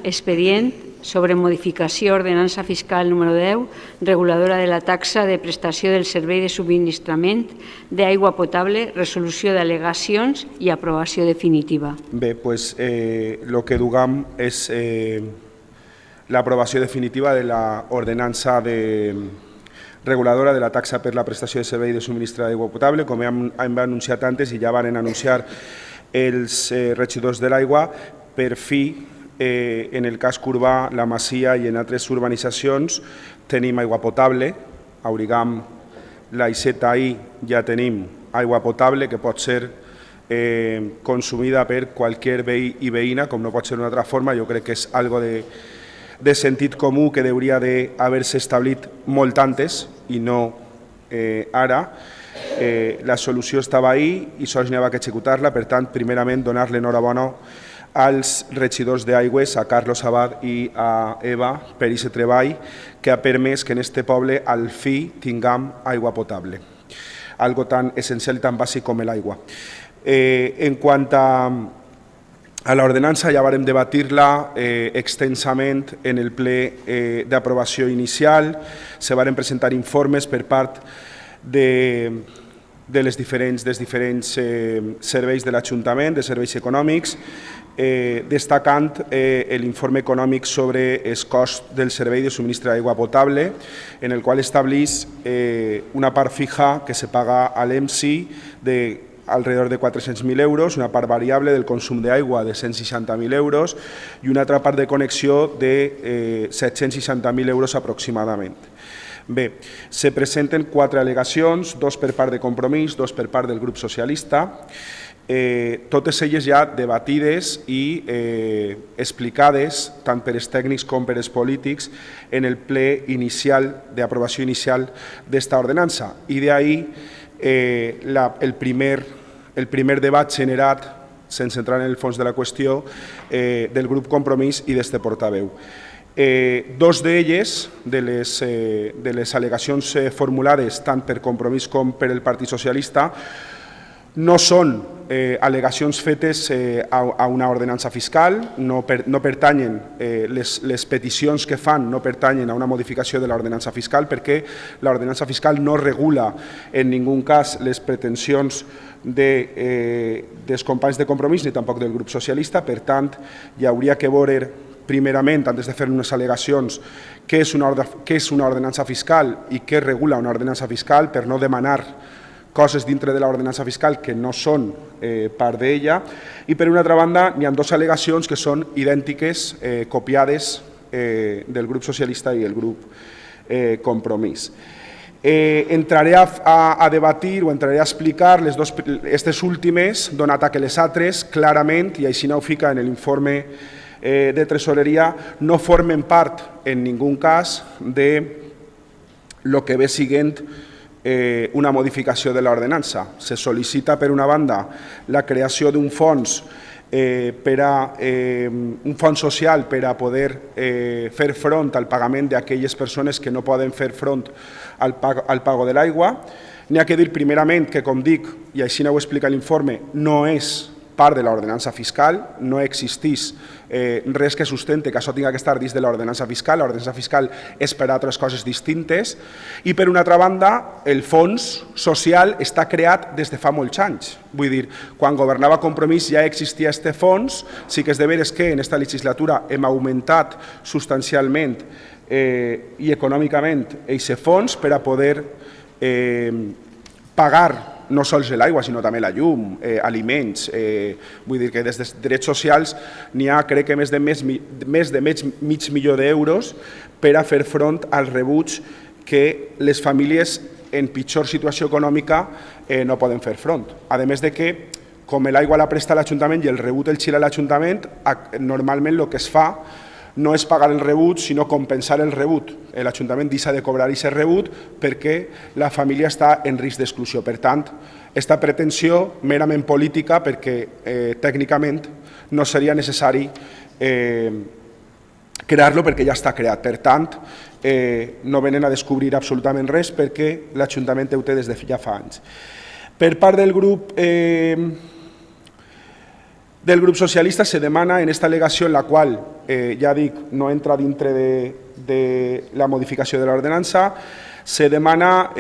expedient sobre modificació ordenança fiscal número 10, reguladora de la taxa de prestació del servei de subministrament d'aigua potable, resolució d'al·legacions i aprovació definitiva. Bé, doncs el que duguem és l'aprovació definitiva de l'ordenança reguladora de la taxa per la prestació de servei de subministrament d'aigua potable, com hem anunciat antes i ja van anunciar els regidors de l'aigua, per fi, en el casc urbà, la Masia i en altres urbanitzacions tenim aigua potable. A Aurigam, la Iseta I, ja tenim aigua potable que pot ser consumida per qualsevol veí i veïna, com no pot ser d'una altra forma. Jo crec que és algo de sentit comú que hauria d'haver-se establit molt antes i no ara. La solució estava ahí i sols n'hi havia que executar-la. Per tant, primerament, donar-li enhorabona als regidors d'aigües, a Carlos Abad i a Eva, per aquest treball que ha permès que en aquest poble al fi tinguem aigua potable, algo tan essencial i tan bàsic com l'aigua. En quant a l'ordenança, ja vam debatir-la extensament en el ple d'aprovació inicial. Se van presentar informes per part dels diferents serveis de l'Ajuntament, de serveis econòmics, destacant l'informe econòmic sobre el cost del servei de subministre d'aigua potable, en el qual estableix una part fija que se paga a l'EMSI de alrededor de 400.000 euros, una part variable del consum d'aigua de 160.000 euros i una altra part de connexió de 760.000 euros aproximadament. Bé, se presenten 4 al·legacions, 2 per part de Compromís, 2 per part del grup socialista, totes elles ja debatides i explicades tant per els tècnics com per els polítics en el ple inicial d'aprovació inicial d'esta ordenança. I d'ahí el primer debat generat, sense entrar en el fons de la qüestió, del grup Compromís i d'este portaveu. Dos d'elles, de les al·legacions formulades tant per Compromís com per el Partit Socialista, no són al·legacions fetes a una ordenança fiscal, no pertanyen, les peticions que fan no pertanyen a una modificació de l'ordenança fiscal perquè l'ordenança fiscal no regula en ningú cas les pretensions dels companys de Compromís ni tampoc del grup socialista. Per tant, hi hauria que veure primerament, antes de fer unes al·legacions, què és una ordenança fiscal i què regula una ordenança fiscal per no demanar coses dintre de l'ordenança fiscal que no són part d'ella. I per una altra banda, hi ha 2 al·legacions que són idèntiques, copiades del grup socialista i el grup Compromís. Entraré a debatir o entraré a explicar aquestes últimes, donat que les altres, clarament, i així no ho fica en l'informe de tresoreria, no formen part en ningú cas de lo que ve siguent una modificació de l'ordenança. Se sol·licita, per una banda, la creació d'un fons un fons social per a poder fer front al pagament d'aquelles persones que no poden fer front al pago de l'aigua. N'hi ha que dir primerament que, com dic, i així no ho explica l'informe, no és part de l'ordenança fiscal, no existeix res que sustente que això tingui que estar dins de l'ordenança fiscal és per a altres coses distintes. I per una altra banda, el fons social està creat des de fa molts anys. Vull dir, quan governava Compromís ja existia aquest fons, sí que és de veres que en aquesta legislatura hem augmentat substancialment i econòmicament aquest fons per a poder pagar no sols l'aigua, sinó també la llum, aliments. Vull dir que des dels drets socials n'hi ha, crec que més de mig milió d'euros per a fer front al rebuig que les famílies en pitjor situació econòmica no poden fer front. A més de que, com l'aigua la presta l'Ajuntament i el rebut el xila l'Ajuntament, normalment el que es fa no és pagar el rebut, sinó compensar el rebut. L'Ajuntament deixa de cobrar aquest rebut perquè la família està en risc d'exclusió. Per tant, aquesta pretensió merament política perquè tècnicament no seria necessari crear-lo perquè ja està creat. Per tant, no venen a descobrir absolutament res perquè l'Ajuntament ho té des de ja fa anys. Per part del grup Del grup socialista se demana en esta al·legació, en la qual, ja dic, no entra dintre de la modificació de l'ordenança, se demana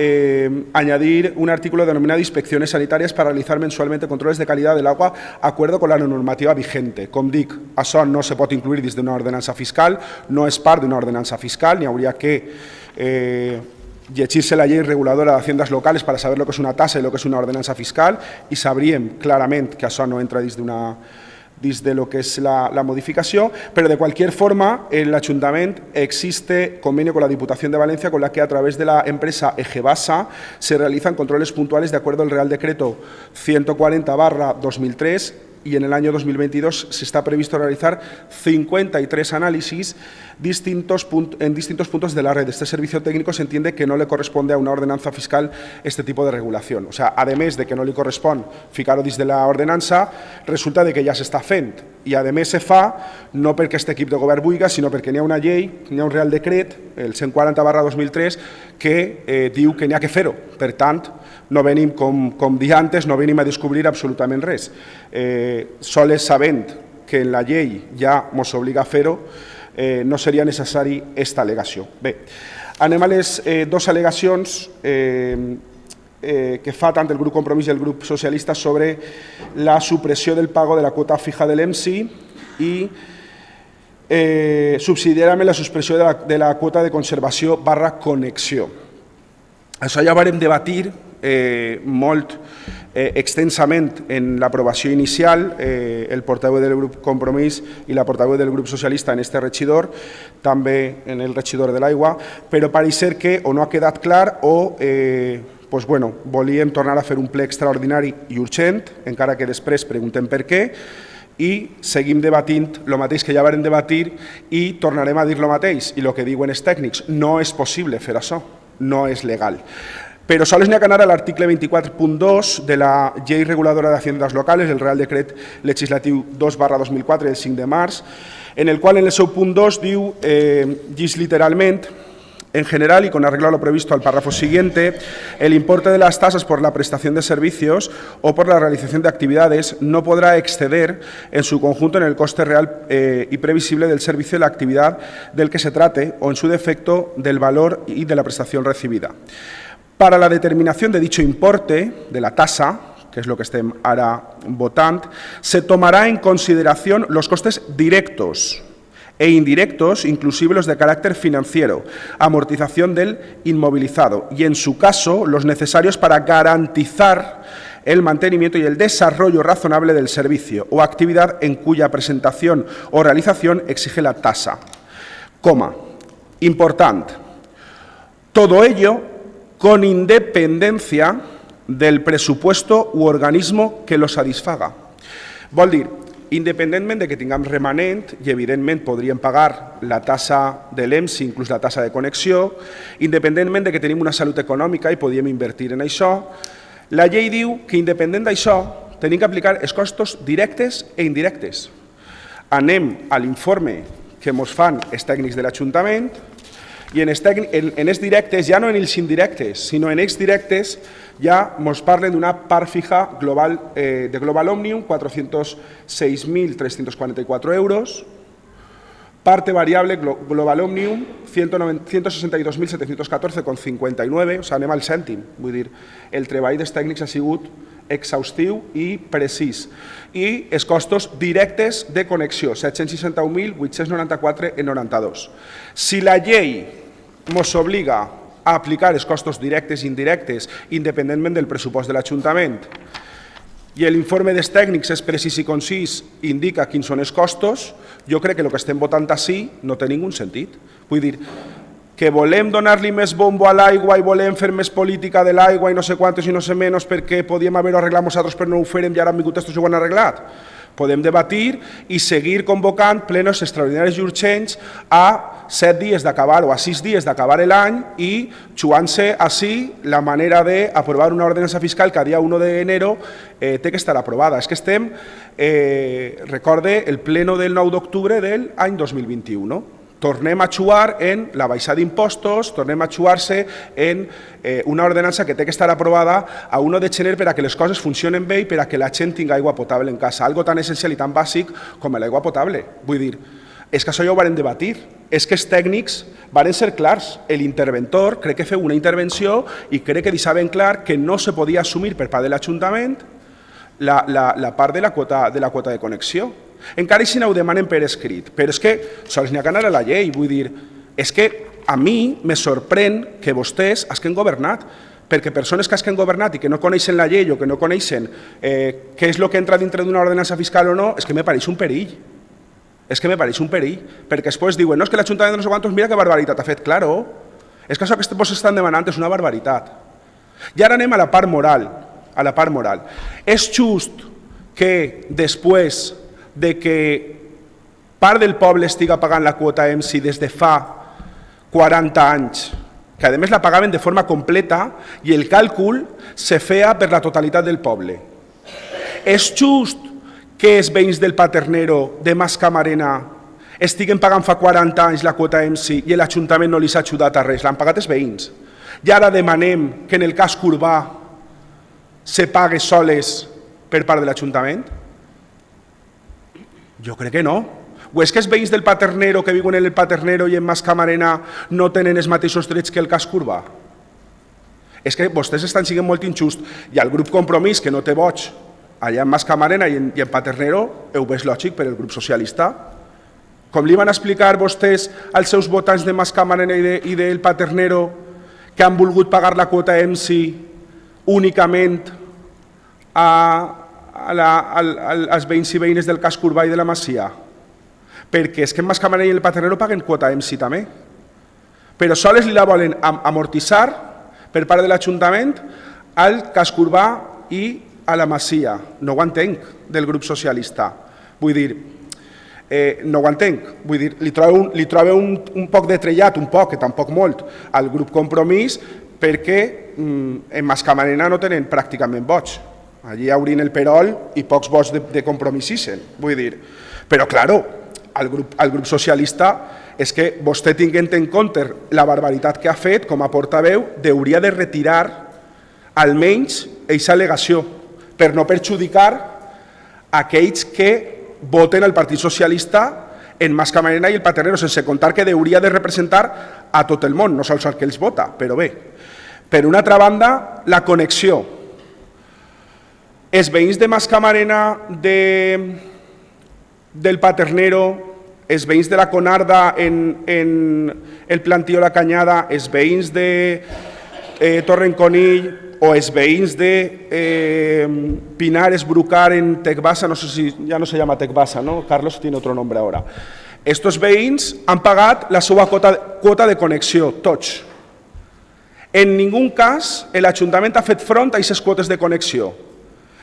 añadir un artículo denominado Inspecciones sanitarias para realizar mensualmente controles de calidad del agua acuerdo con la normativa vigente. Com dic, això no se pot incluir dins d'una ordenança fiscal, no és part d'una ordenança fiscal, n'hi hauria que llegir-se la llei reguladora de Haciendas Locales para saber lo que es una tasa y lo que es una ordenanza fiscal y sabríem clarament que això no entra dins de lo que es la modificación, pero de cualquier forma, en el Ayuntamiento existe convenio con la Diputación de Valencia con la que a través de la empresa Egebasa se realizan controles puntuales de acuerdo al Real Decreto 140/2003 y en el año 2022 se está previsto realizar 53 análisis en distintos puntos de la red. Este servicio técnico se entiende que no le corresponde a una ordenanza fiscal este tipo de regulación. O sea, además de que no le correspon ficar-ho dins de la ordenança, resulta de que ja s'està fent. I a més se fa no perquè aquest equip de govern vulgui, sinó perquè n'hi ha una llei, n'hi ha un Real Decret, el 140/2003, que diu que n'hi ha que fer-ho. Per tant, no venim, com dia antes, no venim a descobrir absolutament res. Sols sabent que en la llei ja ens obliga a fer-ho, no seria necessari aquesta al·legació. Bé, anem a les dues al·legacions que fa tant el grup Compromís i el grup socialista sobre la supressió del pago de la quota fija de l'EMSI i subsidiàriament la supressió de la quota de conservació /connexió. Això ja ho vam debatir molt extensament en l'aprovació inicial, el portaveu del grup Compromís i la portaveu del grup socialista en este regidor, també en el regidor de l'aigua, però pareix que o no ha quedat clar o volíem tornar a fer un ple extraordinari i urgent, encara que després preguntem per què, i seguim debatint el mateix que ja vam debatir i tornarem a dir el mateix. I el que diuen els tècnics, no és possible fer això, no és legal. Però sols n'hi ha que anar a l'article 24.2 de la Llei Reguladora de Haciendas Locales, el Real Decret Legislatiu 2/2004 del 5 de març, en el qual en el seu punt 2 diu, llis literalment, en general y con arreglo a lo previsto al párrafo siguiente, el importe de las tasas por la prestación de servicios o por la realización de actividades no podrá exceder en su conjunto en el coste real y previsible del servicio de la actividad del que se trate o en su defecto del valor y de la prestación recibida. Para la determinación de dicho importe, de la tasa, que es lo que estem ara votant, se tomará en consideración los costes directos e indirectos, inclusive los de carácter financiero, amortización del inmovilizado y, en su caso, los necesarios para garantizar el mantenimiento y el desarrollo razonable del servicio o actividad en cuya presentación o realización exige la tasa. Importante. Todo ello con independencia del presupuesto u organismo que lo satisfaga. Vol dir, independentment de que tinguem remanent, i evidentment podríem pagar la tassa de l'EMSI, inclús la tassa de connexió, independentment de que tenim una salut econòmica i podríem invertir en això, la llei diu que independent d'això tenim que aplicar els costos directes i indirectes. Anem a l'informe que ens fan els tècnics de l'Ajuntament i en els directes, ja no en els indirectes, sinó en els directes, ja ens parlen d'una part fija global de Global Omnium, 406.344 euros, parte variable Global Omnium, 162.714,59, o sigui, anem al cèntim. Vull dir, el treball dels tècnics ha sigut exhaustiu i precís. I els costos directes de connexió, 761.894,92. Si la llei ens obliga a aplicar els costos directes i indirectes independentment del pressupost de l'Ajuntament i l'informe dels tècnics és precís i concís, indica quins són els costos, jo crec que el que estem votant així no té ningú sentit. Vull dir, que volem donar-li més bombo a l'aigua i volem fer més política de l'aigua i no sé quantes i no sé menys perquè podíem haver-ho arreglat nosaltres però no ho fèrem i ara han vingut estos i ho han arreglat. Podem debatir i seguir convocant plenos extraordinaris i urgents a 7 dies d'acabar o a 6 dies d'acabar l'any i jugant-se així la manera d'aprovar una ordenança fiscal que a dia 1 d'enero té que estar aprovada. És que estem, recorde, el pleno del 9 d'octubre de l'any 2021, tornem a xuar en la baixada d'impostos, tornem a xuar-se en una ordenança que té que estar aprovada a 1 de gener per a que les coses funcionen bé i per a que la gent tingui aigua potable en casa, algo tan essencial i tan bàsic com l'aigua potable. Vull dir, és que això ja ho vam debatir, és que els tècnics van ser clars, l'interventor crec que feu una intervenció i crec que deixava ben clar que no se podia assumir per part de l'Ajuntament la part de la quota de connexió. Encara si no ho demanen per escrit, però és que sols n'hi ha que anar a la llei, vull dir, és que a mi me sorprèn que vostès hagin governat, perquè persones que hagin governat i que no coneixen la llei o que no coneixen què és el que entra dintre d'una ordenança fiscal o no, és que me pareix un perill. És que me pareix un perill, perquè després diuen, no, és que l'Ajuntament de no sé quantos, mira que barbaritat ha fet, claro, és que això que vostès estan demanant és una barbaritat. I ara anem a la part moral, És just que després de que part del poble estiga pagant la quota EMSI des de fa 40 anys, que a més la pagaven de forma completa i el càlcul se feia per la totalitat del poble. És just que els veïns del Paternero, de Mascamarena, estiguen pagant fa 40 anys la quota EMSI i l'Ajuntament no li s'ha ajudat a res, l'han pagat els veïns. I ara demanem que en el casc urbà se pague soles per part de l'Ajuntament? Jo crec que no. O és que els veïns del Paternero que viuen en el Paternero i en Mascamarena no tenen els mateixos drets que el casc urbà? És que vostès estan sent molt injust i el grup Compromís, que no té vots allà en Mascamarena i en Paternero, ho veig lògic per el grup socialista. Com li van explicar vostès als seus votants de Mascamarena i del Paternero que han volgut pagar la quota EMSI únicament als veïns i veïnes del casc urbà i de la Masia? Perquè és que en Mascamarena i el Paternero paguen quota EMSI també. Però sols li la volen amortitzar per part de l'Ajuntament al casc urbà i a la Masia. No ho entenc del grup socialista. Vull dir, no ho entenc. Vull dir, li trobo un poc de trellat, un poc, que tampoc molt, al grup Compromís perquè en Mascamarena no tenen pràcticament vots. Allí haurien el Perol i pocs vots de Compromís ixen, vull dir. Però, claro, el grup socialista és que vostè tinguent en compte la barbaritat que ha fet com a portaveu, hauria de retirar almenys aquesta al·legació per no perjudicar aquells que voten el Partit Socialista en Mascamarena i el Paternero, sense comptar que hauria de representar a tot el món, no sols el que els vota, però bé. Per una altra banda, la connexió. Els veïns de Mascamarena, del Paternero, els veïns de la Conarda en el Plantío La Canyada, els veïns de Torrenconill o els veïns de Pinar Esbrucar en Tecbasa, no sé si ya no se llama Tecbasa, ¿no? Carlos tiene otro nombre ahora. Estos veïns han pagat la seva quota de connexió, tots. En ningú cas l'Ajuntament ha fet front a aquestes quotes de connexió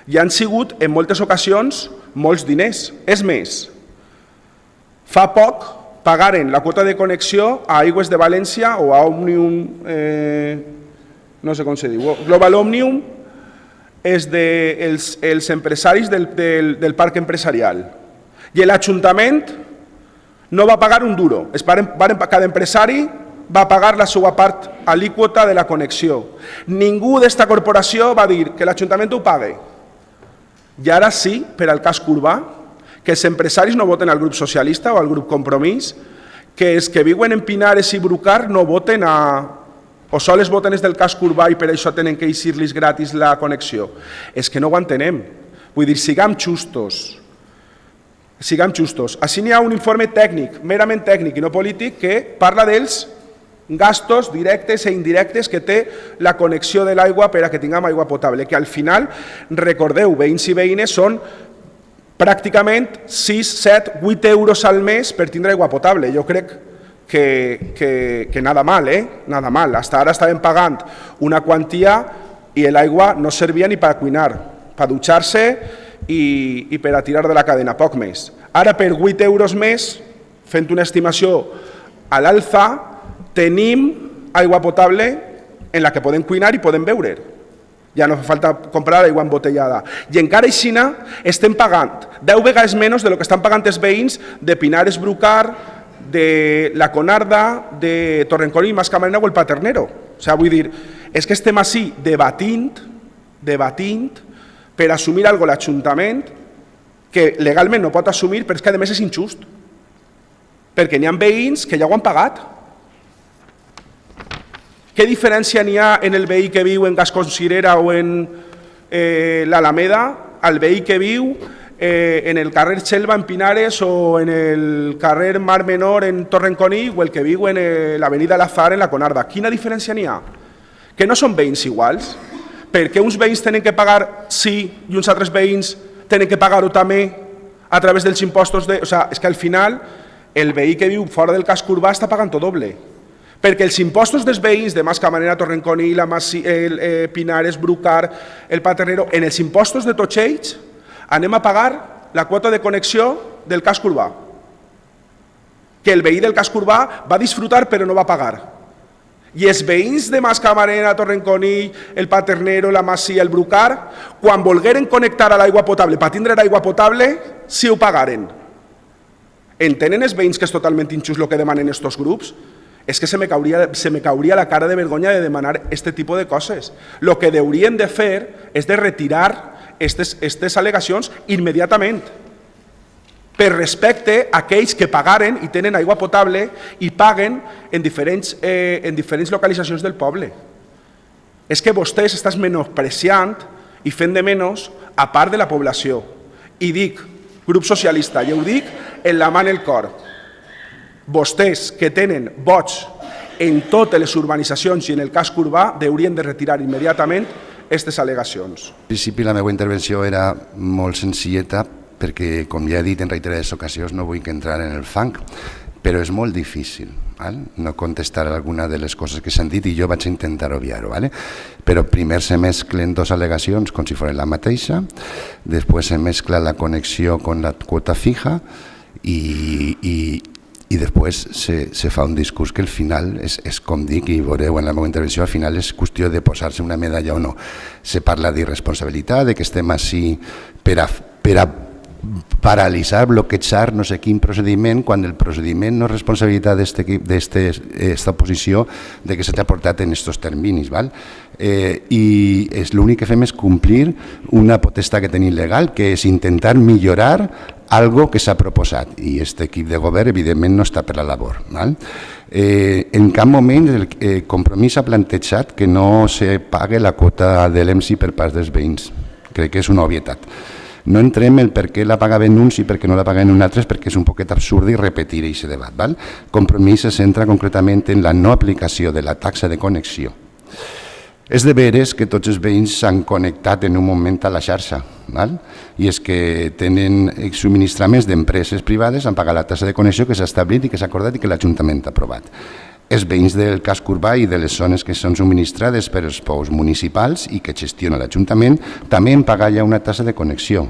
i han sigut en moltes ocasions molts diners. És més, fa poc pagaren la quota de connexió a Aigües de València o a Òmnium, no sé com se diu, Global Òmnium, és dels empresaris del parc empresarial. I l'Ajuntament no va pagar un duro. Cada empresari va pagar la seva part alíquota de la connexió. Ningú d'esta corporació va dir que l'Ajuntament ho pague. I ara sí, per al casc urbà, que els empresaris no voten al grup socialista o al grup Compromís, que els que viuen en Pinares i Brucar no voten o sols voten des del casc urbà i per això tenen que eixir-los gratis la connexió. És que no ho entenem. Vull dir, siguem justos. Siguem justos. Així n'hi ha un informe tècnic, merament tècnic i no polític, que parla dels gastos directes e indirectes que té la connexió de l'aigua per a que tinguem aigua potable, que al final, recordeu, veïns i veïnes, són pràcticament 6, 7, 8 euros al mes per tindre aigua potable. Jo crec que nada mal, nada mal. Hasta ara estàvem pagant una quantia i l'aigua no servia ni per cuinar, per dutxar-se i per a tirar de la cadena, poc més. Ara per 8 euros més, fent una estimació a l'alça, tenim aigua potable en la que podem cuinar i podem beure. Ja no fa falta comprar aigua embotellada. I encara així estem pagant 10 vegades menys del que estan pagant els veïns de Pinar Esbrucar, de la Conarda, de Torrencolí, Mascamarena o el Paternero. O sigui, vull dir, és que estem així debatint per assumir alguna cosa l'Ajuntament que legalment no pot assumir, però és que a més és injust, perquè n'hi ha veïns que ja ho han pagat. Què diferència n'hi ha en el veí que viu en Gascons-Cirera o en l'Alameda al veí que viu en el carrer Xelva en Pinares o en el carrer Mar Menor en Torrencolí o el que viu en l'avenida Lazar en la Conarda? Quina diferència n'hi ha? Que no són veïns iguals? Perquè uns veïns tenen que pagar sí i uns altres veïns tenen que pagar-ho també a través dels impostos de... O sigui, és que al final el veí que viu fora del casc urbà està pagant doble. Perquè els impostos dels veïns de Mascamarena, Torrencolí, Pinares, Brucar, el Paternero, en els impostos de tots ells anem a pagar la quota de connexió del casc urbà, que el veí del casc urbà va disfrutar però no va pagar. I els veïns de Mascamarena, Torrencolí, el Paternero, la Masia, el Brucar, quan volgueren connectar a l'aigua potable per tindre aigua potable, sí ho pagaren. Entenen els veïns que és totalment injust el que demanen aquests grups? És que se me cauria la cara de vergonya de demanar aquest tipus de coses. El que haurien de fer és de retirar aquestes al·legacions immediatament, per respecte a aquells que pagaren i tenen aigua potable i paguen en diferents localitzacions del poble. És que vostès estan menospreciant i fent de menys a part de la població. I dic, grup socialista, i ho dic en la mà en el cor, vostès que tenen vots en totes les urbanitzacions i en el casc urbà haurien de retirar immediatament aquestes al·legacions. En principi la meva intervenció era molt senzilleta perquè, com ja he dit en reiterades ocasions, no vull entrar en el fang, però és molt difícil no contestar alguna de les coses que s'han dit i jo vaig intentar obviar-ho. Però primer se mesclen dues al·legacions com si fos la mateixa, després se mescla la connexió amb la quota fija i després se fa un discurs que al final és com dic i veureu en la meva intervenció, al final és qüestió de posar-se una medalla o no. Se parla d'irresponsabilitat, que estem així per a paralitzar, bloquejar no sé quin procediment, quan el procediment no és responsabilitat d'esta oposició de que s'ha portat en aquests terminis. I l'únic que fem és complir una potestat que tenim legal, que és intentar millorar algo que s'ha proposat, i aquest equip de govern evidentment no està per la labor. En cap moment el Compromís ha plantejat que no se pague la quota de l'EMSI per part dels veïns. Crec que és una obvietat. No entrem el per què la pagaven uns i per què no la pagaven uns altres, perquè és un poquet absurd i repetir aquest debat. Compromís se centra concretament en la no aplicació de la taxa de connexió. És de veres que tots els veïns s'han connectat en un moment a la xarxa, i és que tenen subministraments d'empreses privades, han pagat la taxa de connexió que s'ha establit i que s'ha acordat i que l'Ajuntament ha aprovat. Els veïns del casc urbà i de les zones que són subministrades per els pous municipals i que gestiona l'Ajuntament també han pagat ja una taxa de connexió.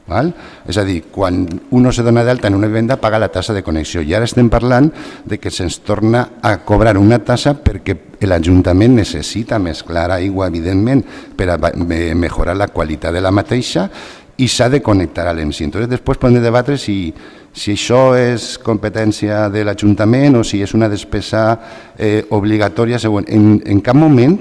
És a dir, quan un se dona d'alta en una vivenda paga la taxa de connexió i ara estem parlant de que se'ns torna a cobrar una taxa perquè l'Ajuntament necessita mesclar aigua, evidentment, per a millorar la qualitat de la mateixa i s'ha de connectar a l'EMSI. Entonces, després podem debatre si això és competència de l'Ajuntament o si és una despesa obligatòria. En cap moment,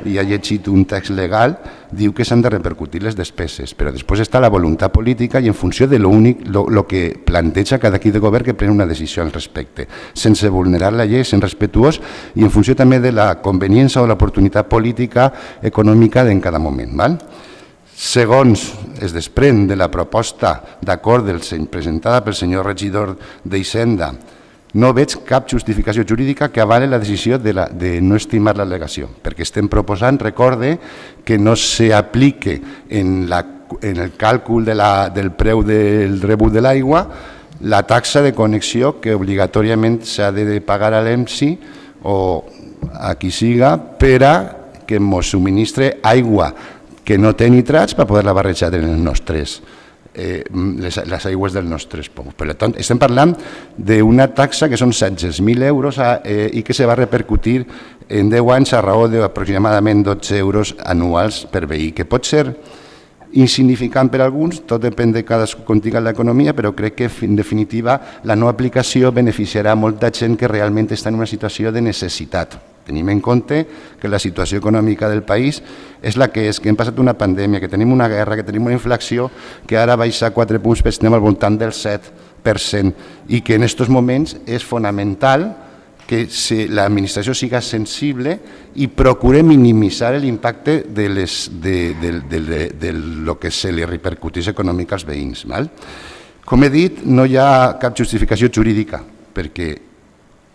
i ha llegit un text legal, diu que s'han de repercutir les despeses, però després està la voluntat política i en funció de lo que planteja cada equip de govern que pren una decisió al respecte, sense vulnerar la llei, sent respectuós i en funció també de la conveniència o l'oportunitat política econòmica en cada moment. Segons es desprèn de la proposta d'acord presentada pel senyor regidor d'Hisenda, no veig cap justificació jurídica que avali la decisió de no estimar l'al·legació, perquè estem proposant, recorde, que no s'aplique en el càlcul del preu del rebut de l'aigua la taxa de connexió que obligatòriament s'ha de pagar a l'EMSI o a qui siga per a que ens subministre aigua que no té nitrats per poder-la barrejar en les aigües dels nostres pous. Per tant, estem parlant d'una taxa que són 16.000 euros i que se va repercutir en 10 anys a raó d'aproximadament 12 euros anuals per veí, que pot ser insignificant per alguns, tot depèn de cadascú com diga l'economia, però crec que en definitiva la no aplicació beneficiarà molta gent que realment està en una situació de necessitat. Tenim en compte que la situació econòmica del país és la que és, que hem passat una pandèmia, que tenim una guerra, que tenim una inflació que ara baixa 4 punts, però estem al voltant del 7%, i que en aquests moments és fonamental que l'administració siga sensible i procure minimitzar l'impacte de lo que se li repercuteix econòmic als veïns. Com he dit, no hi ha cap justificació jurídica, perquè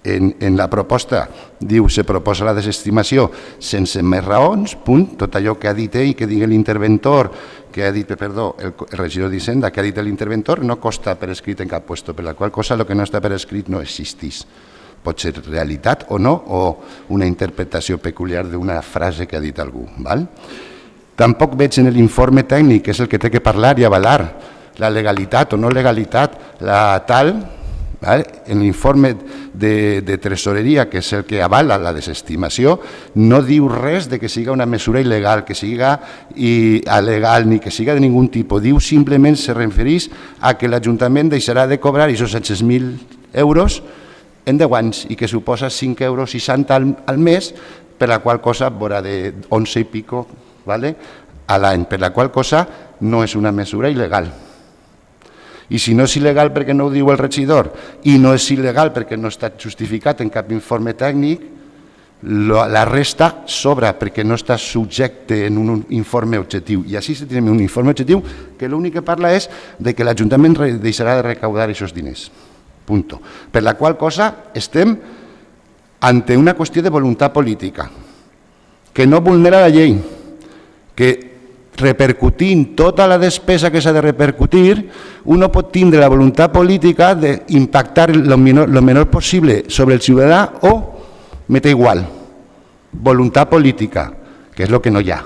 en la proposta diu se proposa la desestimació sense més raons, punt, tot allò que ha dit ell, que digui l'interventor, que ha dit, perdó, el regidor d'Hisenda, que ha dit l'interventor, no consta per escrit en cap puesto, per la qual cosa el que no està per escrit no existeix. Pot ser realitat o no, o una interpretació peculiar d'una frase que ha dit algú. Tampoc veig en l'informe tècnic, que és el que té que parlar i avalar la legalitat o no legalitat, la tal, en l'informe de tresoreria, que és el que avala la desestimació, no diu res de que siga una mesura il·legal, que siga alegal, ni que siga de ningun tipus. Diu simplement, se refereix a que l'Ajuntament deixarà de cobrar aquests 700.000 euros en 10 anys i que suposa 5,60 euros al mes, per la qual cosa veurà de 11 i pico a l'any, per la qual cosa no és una mesura il·legal. I si no és il·legal perquè no ho diu el regidor i no és il·legal perquè no està justificat en cap informe tècnic, la resta sobra perquè no està subjecte en un informe objectiu. I així tenim un informe objectiu que l'únic que parla és de que l'Ajuntament deixarà de recaudar aquests diners. Punto. Per la qual cosa estem ante una qüestió de voluntat política, que no vulnera la llei, que repercutint tota la despesa que s'ha de repercutir, uno pot tindre la voluntat política d'impactar lo menor possible sobre el ciutadà o mete igual. Voluntat política, que és el que no hi ha.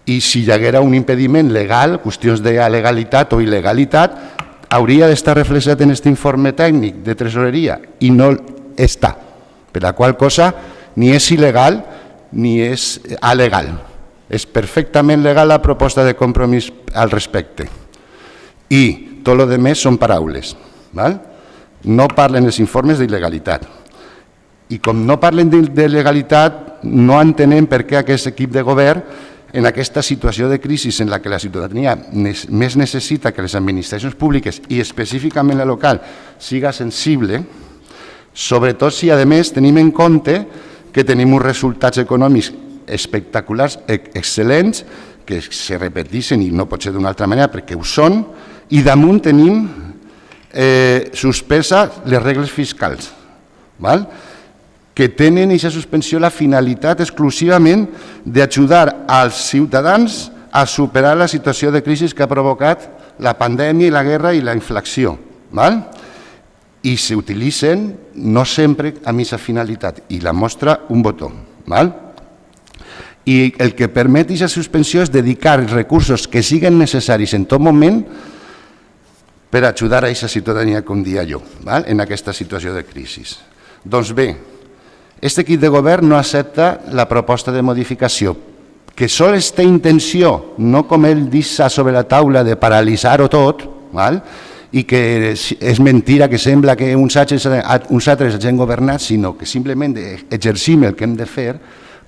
I si hi haguera un impediment legal, qüestions de legalitat o il·legalitat, hauria d'estar reflexat en aquest informe tècnic de tresoreria i no està, per la qual cosa ni és il·legal ni és alegal. És perfectament legal la proposta de compromís al respecte. I tot el que són paraules. No parlen els informes d'il·legalitat. I com no parlen de legalitat, no entenem per què aquest equip de govern, en aquesta situació de crisi en la que la ciutadania més necessita que les administracions públiques i específicament la local siga sensible, sobretot si a més tenim en compte que tenim uns resultats econòmics espectaculars, excel·lents, que se repeteixen i no pot ser d'una altra manera perquè ho són, i damunt tenim suspesa les regles fiscals, que tenen aquesta suspensió la finalitat exclusivament d'ajudar als ciutadans a superar la situació de crisi que ha provocat la pandèmia i la guerra i la inflació. I s'utilitzen no sempre amb aquesta finalitat, i la mostra un botó. I el que permet aquesta suspensió és dedicar els recursos que siguin necessaris en tot moment per ajudar a aquesta ciutadania, com dia jo, en aquesta situació de crisi. Doncs bé, aquest equip de govern no accepta la proposta de modificació, que sols té intenció, no com ell deixa sobre la taula de paralitzar-ho tot, i que és mentira que sembla que uns altres hagin governat, sinó que simplement exercim el que hem de fer,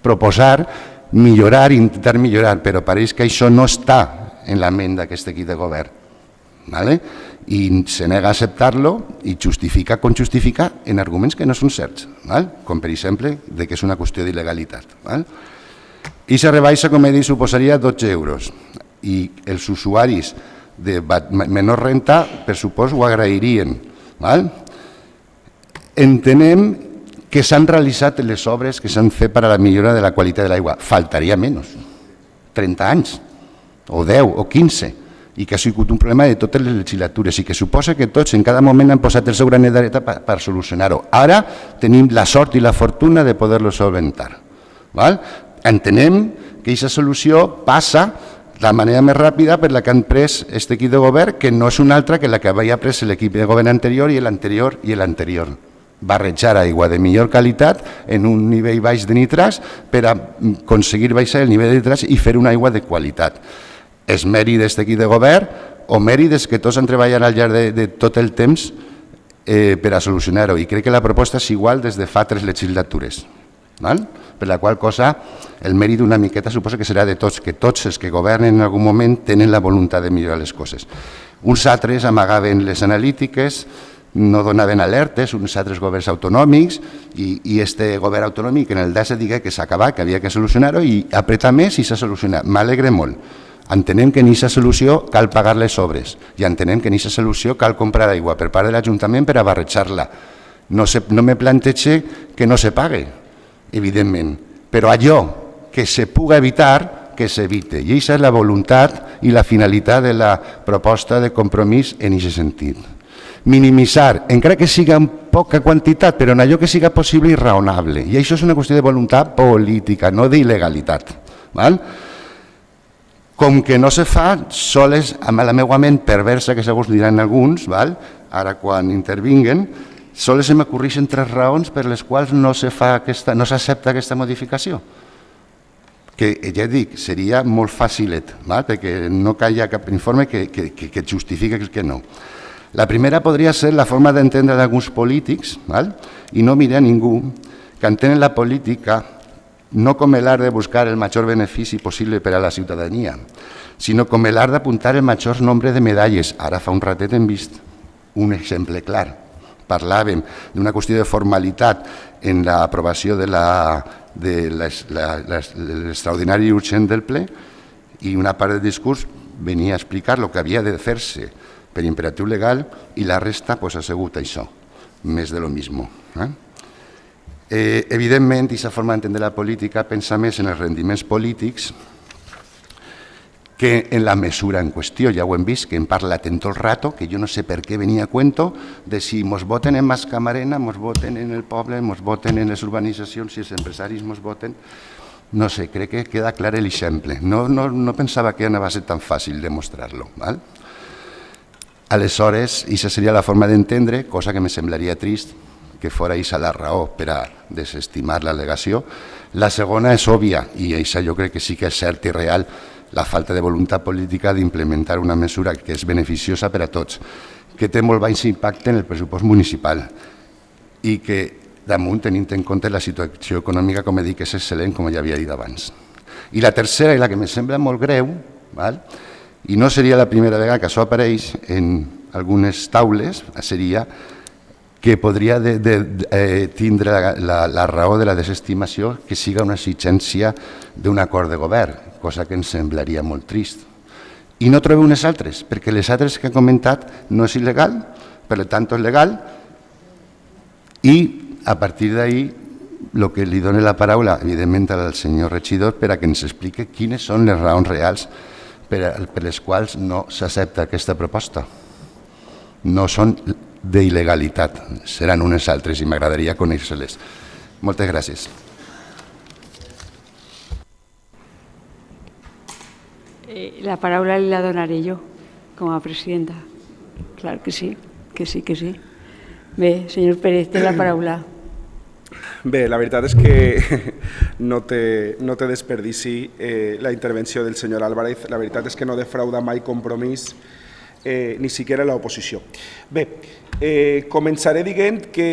proposar, millorar, intentar millorar, però pareix que això no està en la ment d'aquest equip de govern. I se nega a acceptar-lo i justifica com justifica en arguments que no són certs, com per exemple que és una qüestió d'il·legalitat. I la rebaixa, com he dit, suposaria 12 euros i els usuaris de menor renta, per supost, ho agrairien. Entenem que s'han realitzat les obres que s'han fet per a la millora de la qualitat de l'aigua. Faltaria menys, 30 anys, o 10, o 15, i que ha sigut un problema de totes les legislatures i que suposa que tots en cada moment han posat el seu granet d'arena per solucionar-ho. Ara tenim la sort i la fortuna de poder-lo solventar. Entenem que aquesta solució passa la manera més ràpida per la que han pres aquest equip de govern, que no és una altra que la que havia pres l'equip de govern anterior i l'anterior i l'anterior. barrejar aigua de millor qualitat en un nivell baix de nitrats per a aconseguir baixar el nivell de nitrats i fer una aigua de qualitat. És mèrit d'aquí de govern o mèrit que tots han treballat al llarg de tot el temps per a solucionar-ho, i crec que la proposta és igual des de fa 3 legislatures, per la qual cosa el mèrit una miqueta suposa que serà de tots, que tots els que governen en algun moment tenen la voluntat de millorar les coses. Uns altres amagaven les analítiques, no donaven alertes, uns altres governs autonòmics, i este govern autonòmic en el DASE digué que s'ha acabat, que havia que solucionar-ho, i apretar més i s'ha solucionat. M'alegre molt. Entenem que en aquesta solució cal pagar les obres i entenem que en aquesta solució cal comprar aigua per part de l'Ajuntament per a barrejar-la. No me plantege que no se pague, evidentment, però allò que se puga evitar, que s'evite. I aquesta és la voluntat i la finalitat de la proposta de compromís en aquest sentit. Minimitzar, encara que siga en poca quantitat, però en allò que siga possible i raonable. I això és una qüestió de voluntat política, no d'il·legalitat. Com que no se fa, sols, amb la meva ment perversa, que segons diran alguns, ara quan intervinguen, sols se m'acurreixen 3 raons per les quals no s'accepta aquesta modificació. Que ja dic, seria molt fàcilet, perquè no hi ha cap informe que justifiqui que no. La primera podria ser la forma d'entendre d'alguns polítics, i no mira a ningú, que entenen la política no com l'art de buscar el major benefici possible per a la ciutadania, sinó com l'art d'apuntar el major nombre de medalles. Ara fa un ratet hem vist un exemple clar. Parlàvem d'una qüestió de formalitat en l'aprovació de l'extraordinari i urgent del ple, i una part del discurs venia a explicar el que havia de fer-se per imperatiu legal i la resta ha sigut això, més de lo mismo. Evidentment, aquesta forma d'entendre la política pensa més en els rendiments polítics que en la mesura en qüestió. Ja ho hem vist, que hem parlat en tot el rato, que jo no sé per què venia a cuento de si ens voten en Mascamarena, ens voten en el poble, ens voten en les urbanitzacions, si els empresaris ens voten. No sé, crec que queda clar l'exemple. No pensava que anava a ser tan fàcil demostrar-lo. Aleshores, aquesta seria la forma d'entendre, cosa que me semblaria trist, que fora aquesta la raó per a desestimar l'al·legació. La segona és òbvia, i això jo crec que sí que és cert i real, la falta de voluntat política d'implementar una mesura que és beneficiosa per a tots, que té molt baix impacte en el pressupost municipal i que, damunt, tenint en compte la situació econòmica, com he dit, és excel·lent, com ja havia dit abans. I la tercera, i la que me sembla molt greu, i no seria la primera vegada que això apareix en algunes taules, seria que podria tindre la raó de la desestimació que siga una exigència d'un acord de govern, cosa que ens semblaria molt trist. I no trobo unes altres, perquè les altres que he comentat no és il·legal, per tant és legal, i a partir d'ahí el que li dona la paraula, evidentment, al senyor regidor per a que ens expliqui quines són les raons reals per les quals no s'accepta aquesta proposta. No són d'il·legalitat, seran unes altres i m'agradaria conèixer-les. Moltes gràcies. La paraula li la donaré jo, com a presidenta. Clar que sí, que sí, que sí. Bé, senyor Pérez, té la paraula. Bé, la veritat és que no té desperdici la intervenció del senyor Álvarez. La veritat és que no defrauda mai Compromís, ni siquiera l'oposició. Bé, començaré dient que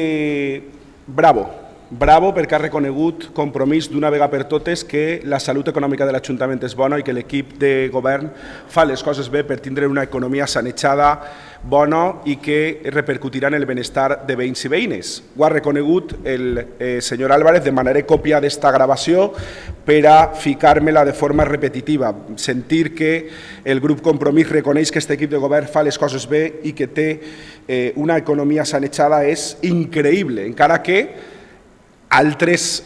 bravo perquè ha reconegut Compromís d'una vegada per totes que la salut econòmica de l'Ajuntament és bona i que l'equip de govern fa les coses bé per tindre una economia sanejada, bona i que repercutirà en el benestar de veïns i veïnes. Ho ha reconegut el senyor Álvarez, demanaré còpia d'esta gravació per a ficar-me-la de forma repetitiva, sentir que el grup Compromís reconeix que aquest equip de govern fa les coses bé i que té una economia sanejada és increïble, encara que altres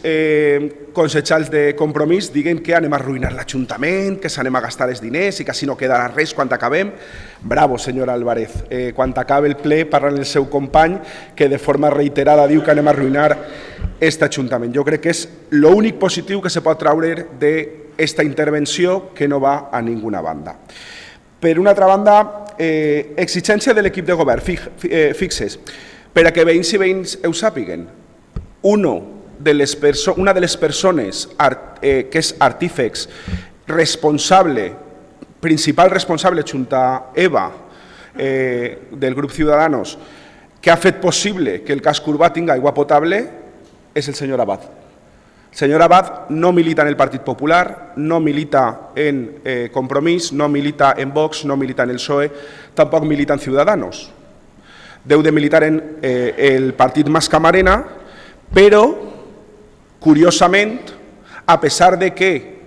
consellers de Compromís diguen que anem a arruïnar l'Ajuntament, que s'anem a gastar els diners i que així no quedarà res quan acabem. Bravo, senyor Álvarez. Quan acabe el ple parlant el seu company que de forma reiterada diu que anem a arruïnar aquest Ajuntament. Jo crec que és l'únic positiu que se pot treure d'esta intervenció que no va a ninguna banda. Per una altra banda, exigència de l'equip de govern. Fixes, Per a que veïns i veïns ho sàpiguen, una de les persones que és artífex, principal responsable junto a Eva del grup Ciudadanos, que ha fet possible que el casc urbà tinga aigua potable, és el senyor Abad. El senyor Abad no milita en el Partit Popular, no milita en Compromís, no milita en Vox, no milita en el PSOE, tampoc milita en Ciudadanos. Deu de militar en el Partit Mas Camarena, però, curiosament, a pesar de que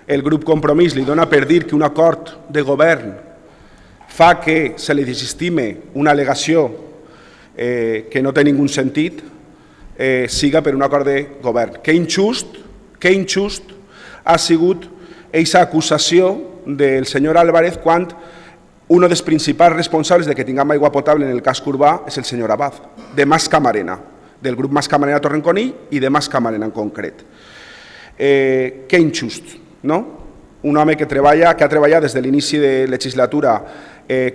el grup Compromís li dona per dir que un acord de govern fa que se li desestime una al·legació que no té ningú sentit, siga per un acord de govern. Que injust ha sigut aquesta acusació del senyor Álvarez quan un dels principals responsables de que tinguem aigua potable en el casc urbà és el senyor Abad, de Mas Camarena, del grup Mas Camarena Torrenconill i de Mas Camarena en concret. Que injust, no? Un home que ha treballat des de l'inici de legislatura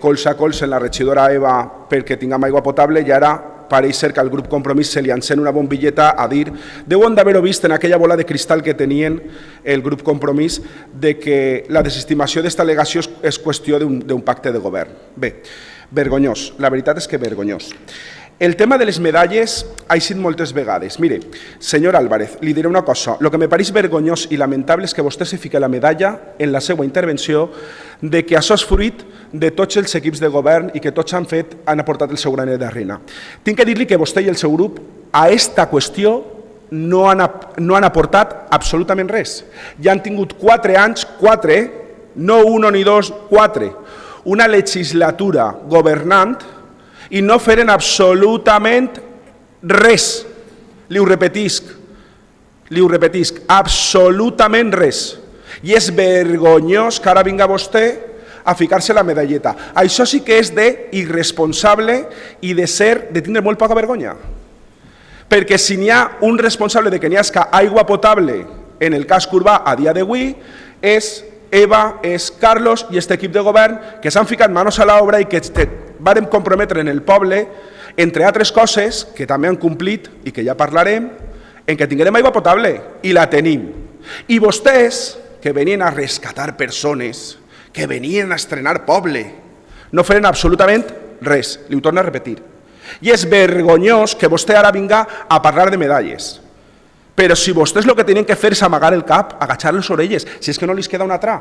colze a colze en la regidora Eva perquè tinguem aigua potable i ara pareix ser que al grup Compromís se li encén una bombilleta a dir, deuen d'haver-ho vist en aquella bola de cristal que tenien el grup Compromís, de que la desestimació d'esta al·legació és qüestió d'un pacte de govern. Bé, vergonyós, la veritat és que vergonyós. El tema de les medalles ha eixit moltes vegades. Mire, senyor Álvarez, li diré una cosa. El que me pareix vergonyós i lamentable és que vostè se fiqui la medalla en la seva intervenció de que això és fruit de tots els equips de govern i que tots han aportat el seu granet d'arrena. Tinc que dir-li que vostè i el seu grup a aquesta qüestió no han aportat absolutament res. Ja han tingut 4 anys, 4, no 1 ni 2, 4, una legislatura governant i no feren absolutament res. Li ho repetisc, absolutament res. I és vergonyós que ara vinga vostè a ficar-se la medalleta. Això sí que és d'irresponsable i de tindre molt poca vergonya. Perquè si n'hi ha un responsable de que n'hi hagi aigua potable en el casc urbà a dia d'avui és Eva, és Carlos i aquest equip de govern que s'han ficat manos a l'obra i que vàrem comprometre en el poble, entre altres coses, que també han complit i que ja parlarem, en què tinguem aigua potable, i la tenim. I vostès, que venien a rescatar persones, que venien a estrenar poble, no feren absolutament res, li ho torno a repetir. I és vergonyós que vostè ara vinga a parlar de medalles. Però si vostès el que tenen que fer és amagar el cap, agachar les orelles, si és que no li queda una altra.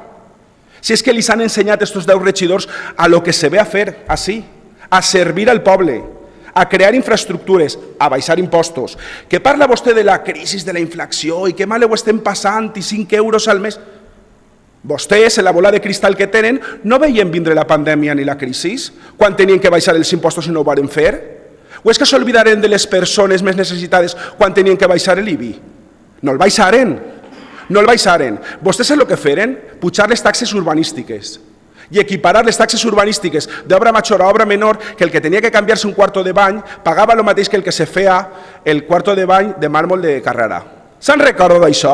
Si és que li han ensenyat estos 10 regidors a lo que se ve a fer, així, a servir al poble, a crear infraestructures, a baixar impostos. Que parla vostè de la crisi de la inflació i que mal ho estem passant i 5 euros al mes. Vostès, en la bola de cristal que tenen, no veien vindre la pandèmia ni la crisi quan tenien que baixar els impostos i no ho varen fer? O és que s'oblidaren de les persones més necessitades quan tenien que baixar l'IBI? No el baixaren. Vostès el que feren? Pujar les taxes urbanístiques i equiparar les taxes urbanístiques d'obra major a obra menor, que el que tenia que canviar-se un quarto de bany pagava el mateix que el que se feia el quarto de bany de màrmol de Carrera. Se'n recorda d'això?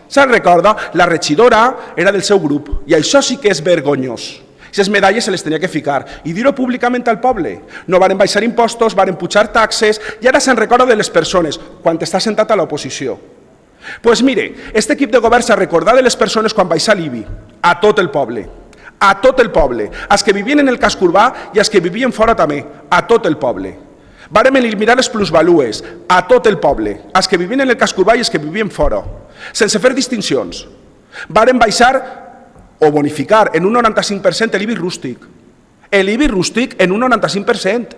Se'n recorda? La regidora era del seu grup i això sí que és vergonyós. Aquestes medalles se les tenia que ficar i dir-ho públicament al poble. No varen baixar impostos, varen pujar taxes i ara se'n recorda de les persones quan està sentat a l'oposició. Doncs mire, aquest equip de govern s'ha recordat de les persones quan baixa l'IBI, a tot el poble, als que vivien en el casc urbà i als que vivien fora també, a tot el poble. Vàrem eliminar les plusvalues, a tot el poble, als que vivien en el casc urbà i als que vivien fora, sense fer distincions. Vàrem baixar o bonificar en un 95% l'IBI rústic. L'IBI rústic en un 95%.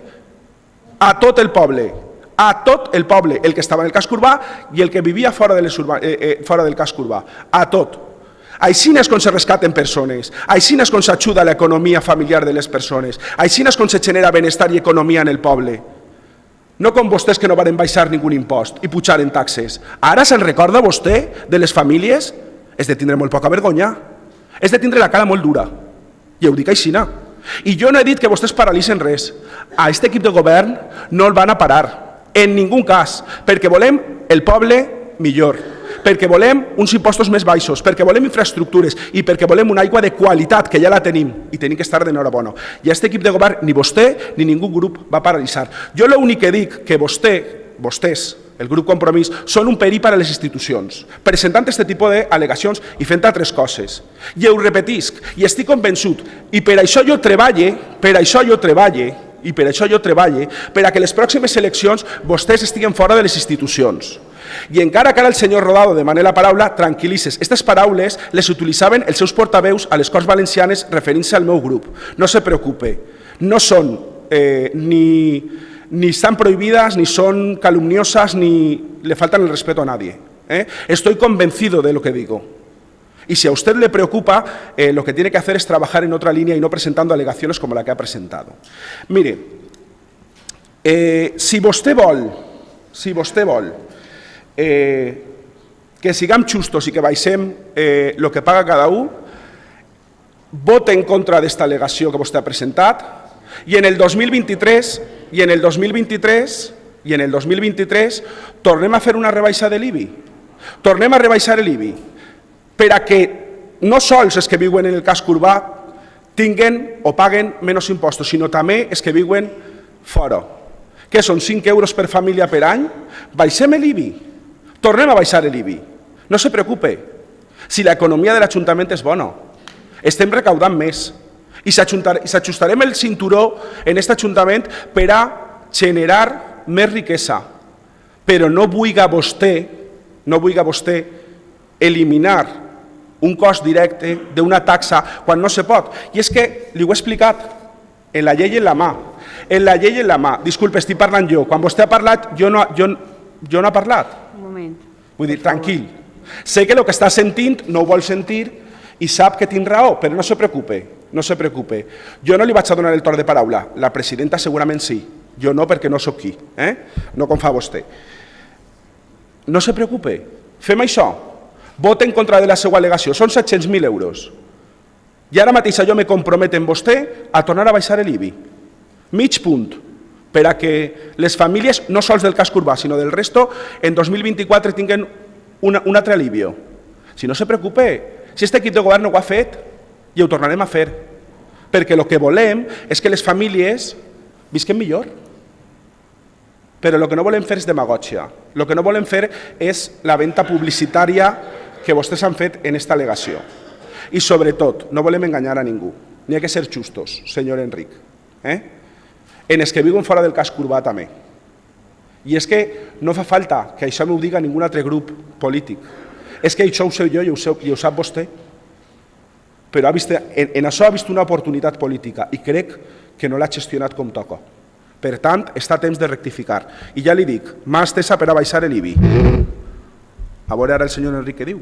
A tot el poble, el que estava en el casc urbà i el que vivia fora del casc urbà. A tot. Així és com se rescaten persones, així és com s'ajuda l'economia familiar de les persones, així és com se genera benestar i economia en el poble. No com vostès que no varen baixar ningú impost i pujaren taxes. Ara se'n recorda vostè de les famílies? És de tindre molt poca vergonya. És de tindre la cara molt dura. I ho dic així. I jo no he dit que vostès paralitzen res. A aquest equip de govern no el van a parar. En ningú cas. Perquè volem el poble millor. perquè volem uns impostos més baixos, perquè volem infraestructures i perquè volem una aigua de qualitat, que ja la tenim, i tenim que estar d'enhorabona. I aquest equip de govern, ni vostè ni ningú grup va paralitzar. Jo l'únic que dic que vostès, el grup Compromís, són un perill per a les institucions, presentant aquest tipus d'al·legacions i fent altres coses. I ho repetisc, i estic convençut, i per això jo treballe, per a que les pròximes eleccions vostès estiguen fora de les institucions. I encara que ara el senyor Rodado demana la paraula, tranquil·lisses. Aquestes paraules les utilitzaven els seus portaveus a les Corts Valencianes referint-se al meu grup. No se preocupe, no són ni están prohibidas, ni son calumniosas, ni le faltan el respeto a nadie. Estoy convencido de lo que digo. Y si a usted le preocupa, lo que tiene que hacer es trabajar en otra línea y no presentando alegaciones como la que ha presentado. Mire, si vostè vol que siguem justos i que baixem el que paga cada un, vote en contra d'esta al·legació que vostè ha presentat i en el 2023 tornem a fer una rebaixa de l'IBI. Tornem a rebaixar l'IBI per a que no sols els que viuen en el casc urbà tinguen o paguen menys impostos, sinó també els que viuen fora, que són 5 euros per família per any. Baixem l'IBI, tornem a baixar l'IBI. No se preocupe, si l'economia de l'Ajuntament és bona, estem recaudant més i s'ajustarem el cinturó en aquest Ajuntament per a generar més riquesa. Però no vulga vostè eliminar un cost directe d'una taxa quan no se pot. I és que li ho he explicat, en la llei en la mà. Disculpe, estic parlant jo. Quan vostè ha parlat, jo no he parlat. Un moment. Vull dir, tranquil. Sé que el que està sentint no ho vol sentir i sap que tinc raó, però no se preocupe. Jo no li vaig a donar el torn de paraula. La presidenta segurament sí. Jo no, perquè no sóc qui. No com fa vostè. No se preocupe. Fem això. Vota en contra de la seva al·legació. Són 700.000 euros. I ara mateix jo me comprometo amb vostè a tornar a baixar l'IBI. Mig punt. Per a que les famílies, no sols del casc urbà, sinó del resto, en 2024 tinguen un altre alivio. Si no se preocupe, si aquest equip de govern ho ha fet, i ho tornarem a fer. Perquè el que volem és que les famílies visquen millor. Però el que no volem fer és demagògia. El que no volem fer és la venda publicitària que vostès han fet en aquesta al·legació. I sobretot, no volem enganyar a ningú. N'hi ha que ser justos, senyor Enric. En els que viuen fora del casc urbà també. I és que no fa falta que això m'ho diga ningú altre grup polític. És que això ho sé jo i ho sap vostè. Però en això ha vist una oportunitat política i crec que no l'ha gestionat com toca. Per tant, està a temps de rectificar. I ja li dic, mà estesa per a baixar l'IBI. A veure ara el senyor Enric què diu.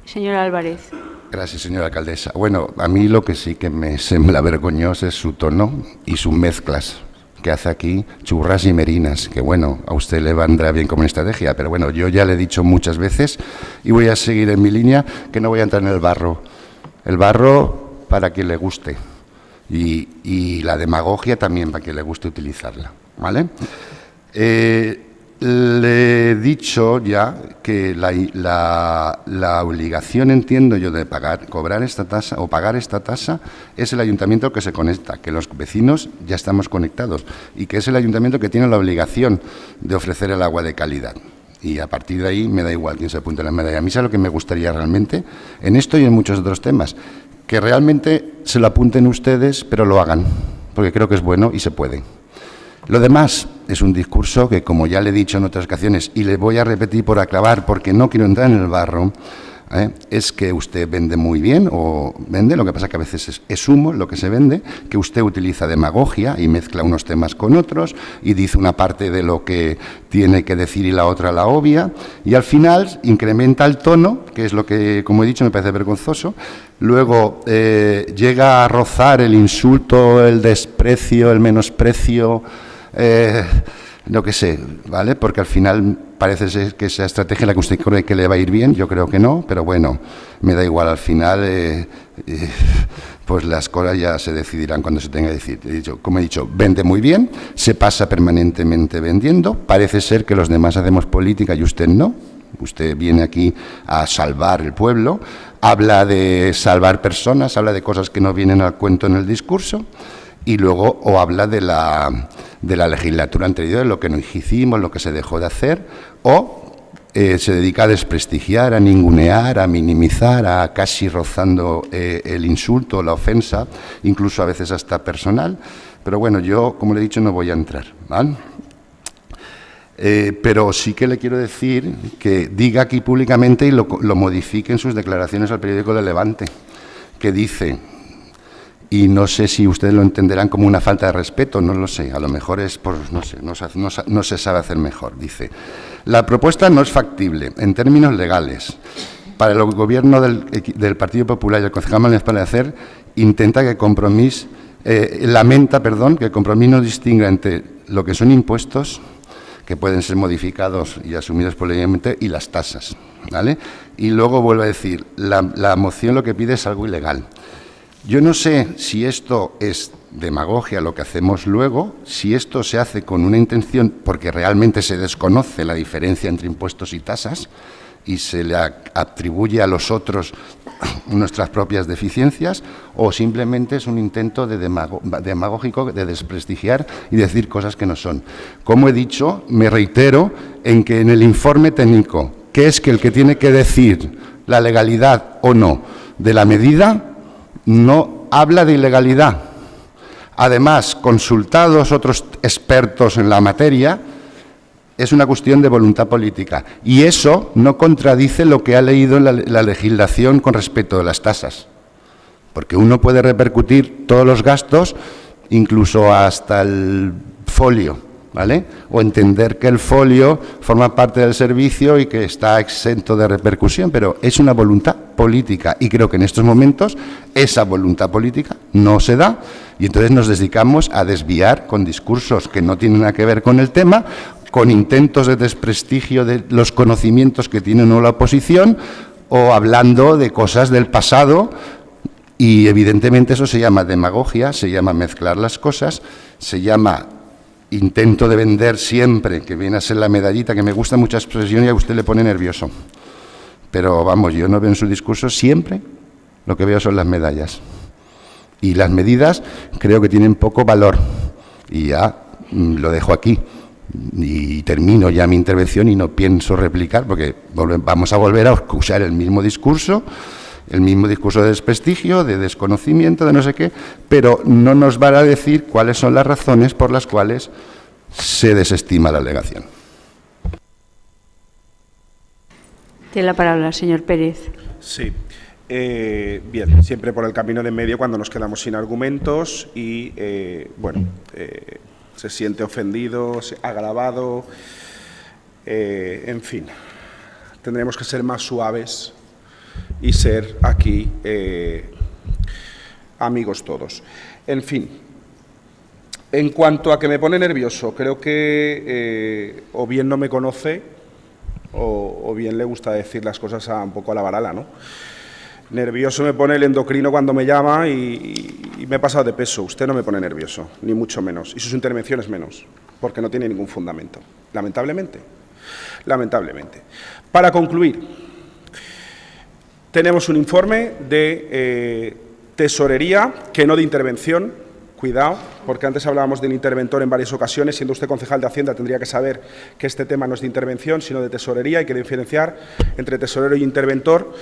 Señora Álvarez. Gracias, señora alcaldesa. Bueno, a mí lo que sí que me sembla vergonzoso es su tono y sus mezclas que hace aquí, churras y merinas, que bueno, a usted le vendrá bien como estrategia, pero bueno, yo ya le he dicho muchas veces y voy a seguir en mi línea, que no voy a entrar en el barro. El barro para quien le guste y la demagogia también para quien le guste utilizarla, ¿vale? Le he dicho ya que la obligación, entiendo yo, de cobrar esta tasa o pagar esta tasa es el ayuntamiento que se conecta, que los vecinos ya estamos conectados y que es el ayuntamiento que tiene la obligación de ofrecer el agua de calidad. Y a partir de ahí me da igual quién se apunte en la medalla. A mí es lo que me gustaría realmente, en esto y en muchos otros temas, que realmente se lo apunten ustedes, pero lo hagan, porque creo que es bueno y se puede. Lo demás es un discurso que, como ya le he dicho en otras ocasiones, y le voy a repetir por aclarar, porque no quiero entrar en el barro, es que usted vende muy bien, o vende, lo que pasa que a veces es humo lo que se vende, que usted utiliza demagogia y mezcla unos temas con otros, y dice una parte de lo que tiene que decir y la otra la obvia, y al final incrementa el tono, que es lo que, como he dicho, me parece vergonzoso. Luego llega a rozar el insulto, el desprecio, el menosprecio, lo que sé, ¿vale? Porque al final parece ser que esa estrategia la que usted cree que le va a ir bien, yo creo que no, pero bueno, me da igual al final, pues las cosas ya se decidirán cuando se tenga que decir. Como he dicho, vende muy bien, se pasa permanentemente vendiendo, parece ser que los demás hacemos política y usted no. Usted viene aquí a salvar el pueblo, habla de salvar personas, habla de cosas que no vienen al cuento en el discurso y luego o habla de la legislatura anterior, lo que no hicimos, lo que se dejó de hacer, o se dedica a desprestigiar, a ningunear, a minimizar, a casi rozando el insulto, la ofensa, incluso a veces hasta personal. Pero bueno, yo, como le he dicho, no voy a entrar, ¿vale? Pero sí que le quiero decir que diga aquí públicamente y lo modifique en sus declaraciones al periódico de Levante, que dice, y no sé si ustedes lo entenderán como una falta de respeto, no lo sé, a lo mejor es por, no sé, no se sabe hacer mejor, dice, la propuesta no es factible en términos legales. Para el gobierno del Partido Popular y el concejal Manuel Palacer intenta que Compromís, lamenta que Compromís no distinga entre lo que son impuestos, que pueden ser modificados y asumidos políticamente, y las tasas, ¿vale? Y luego vuelve a decir, la moción lo que pide es algo ilegal. Yo no sé si esto es demagogia lo que hacemos luego, si esto se hace con una intención, porque realmente se desconoce la diferencia entre impuestos y tasas, y se le atribuye a los otros nuestras propias deficiencias, o simplemente es un intento demagógico de desprestigiar y decir cosas que no son. Como he dicho, me reitero en que en el informe técnico, que es que el que tiene que decir la legalidad o no de la medida, no habla de ilegalidad. Además, consultados otros expertos en la materia, es una cuestión de voluntad política. Y eso no contradice lo que ha leído en la legislación con respecto a las tasas. Porque uno puede repercutir todos los gastos, incluso hasta el folio, ¿vale? O entender que el folio forma parte del servicio y que está exento de repercusión, pero es una voluntad política. Y creo que en estos momentos esa voluntad política no se da y entonces nos dedicamos a desviar con discursos que no tienen nada que ver con el tema, con intentos de desprestigio de los conocimientos que tiene o no la oposición, o hablando de cosas del pasado, y evidentemente eso se llama demagogia, se llama mezclar las cosas, se llama intento de vender siempre, que viene a ser la medallita, que me gusta mucha expresión y a usted le pone nervioso. Pero vamos, yo no veo en su discurso siempre, lo que veo son las medallas. Y las medidas creo que tienen poco valor, y ya lo dejo aquí. Y termino ya mi intervención y no pienso replicar porque vamos a volver a escuchar el mismo discurso de desprestigio, de desconocimiento, de no sé qué, pero no nos van a decir cuáles son las razones por las cuales se desestima la alegación. Tiene la palabra, señor Pérez. Sí. Bien, siempre por el camino de en medio cuando nos quedamos sin argumentos y, se siente ofendido, agravado, en fin, tendremos que ser más suaves y ser aquí amigos todos. En fin, en cuanto a que me pone nervioso, creo que o bien no me conoce o bien le gusta decir las cosas un poco a la varala, ¿no? Nervioso me pone el endocrino cuando me llama y me he pasado de peso. Usted no me pone nervioso, ni mucho menos. Y sus intervenciones menos, porque no tiene ningún fundamento. Lamentablemente. Lamentablemente. Para concluir, tenemos un informe de tesorería, que no de intervención. Cuidado, porque antes hablábamos del interventor en varias ocasiones. Siendo usted concejal de Hacienda, tendría que saber que este tema no es de intervención, sino de tesorería. Hay que diferenciar entre tesorero y interventor.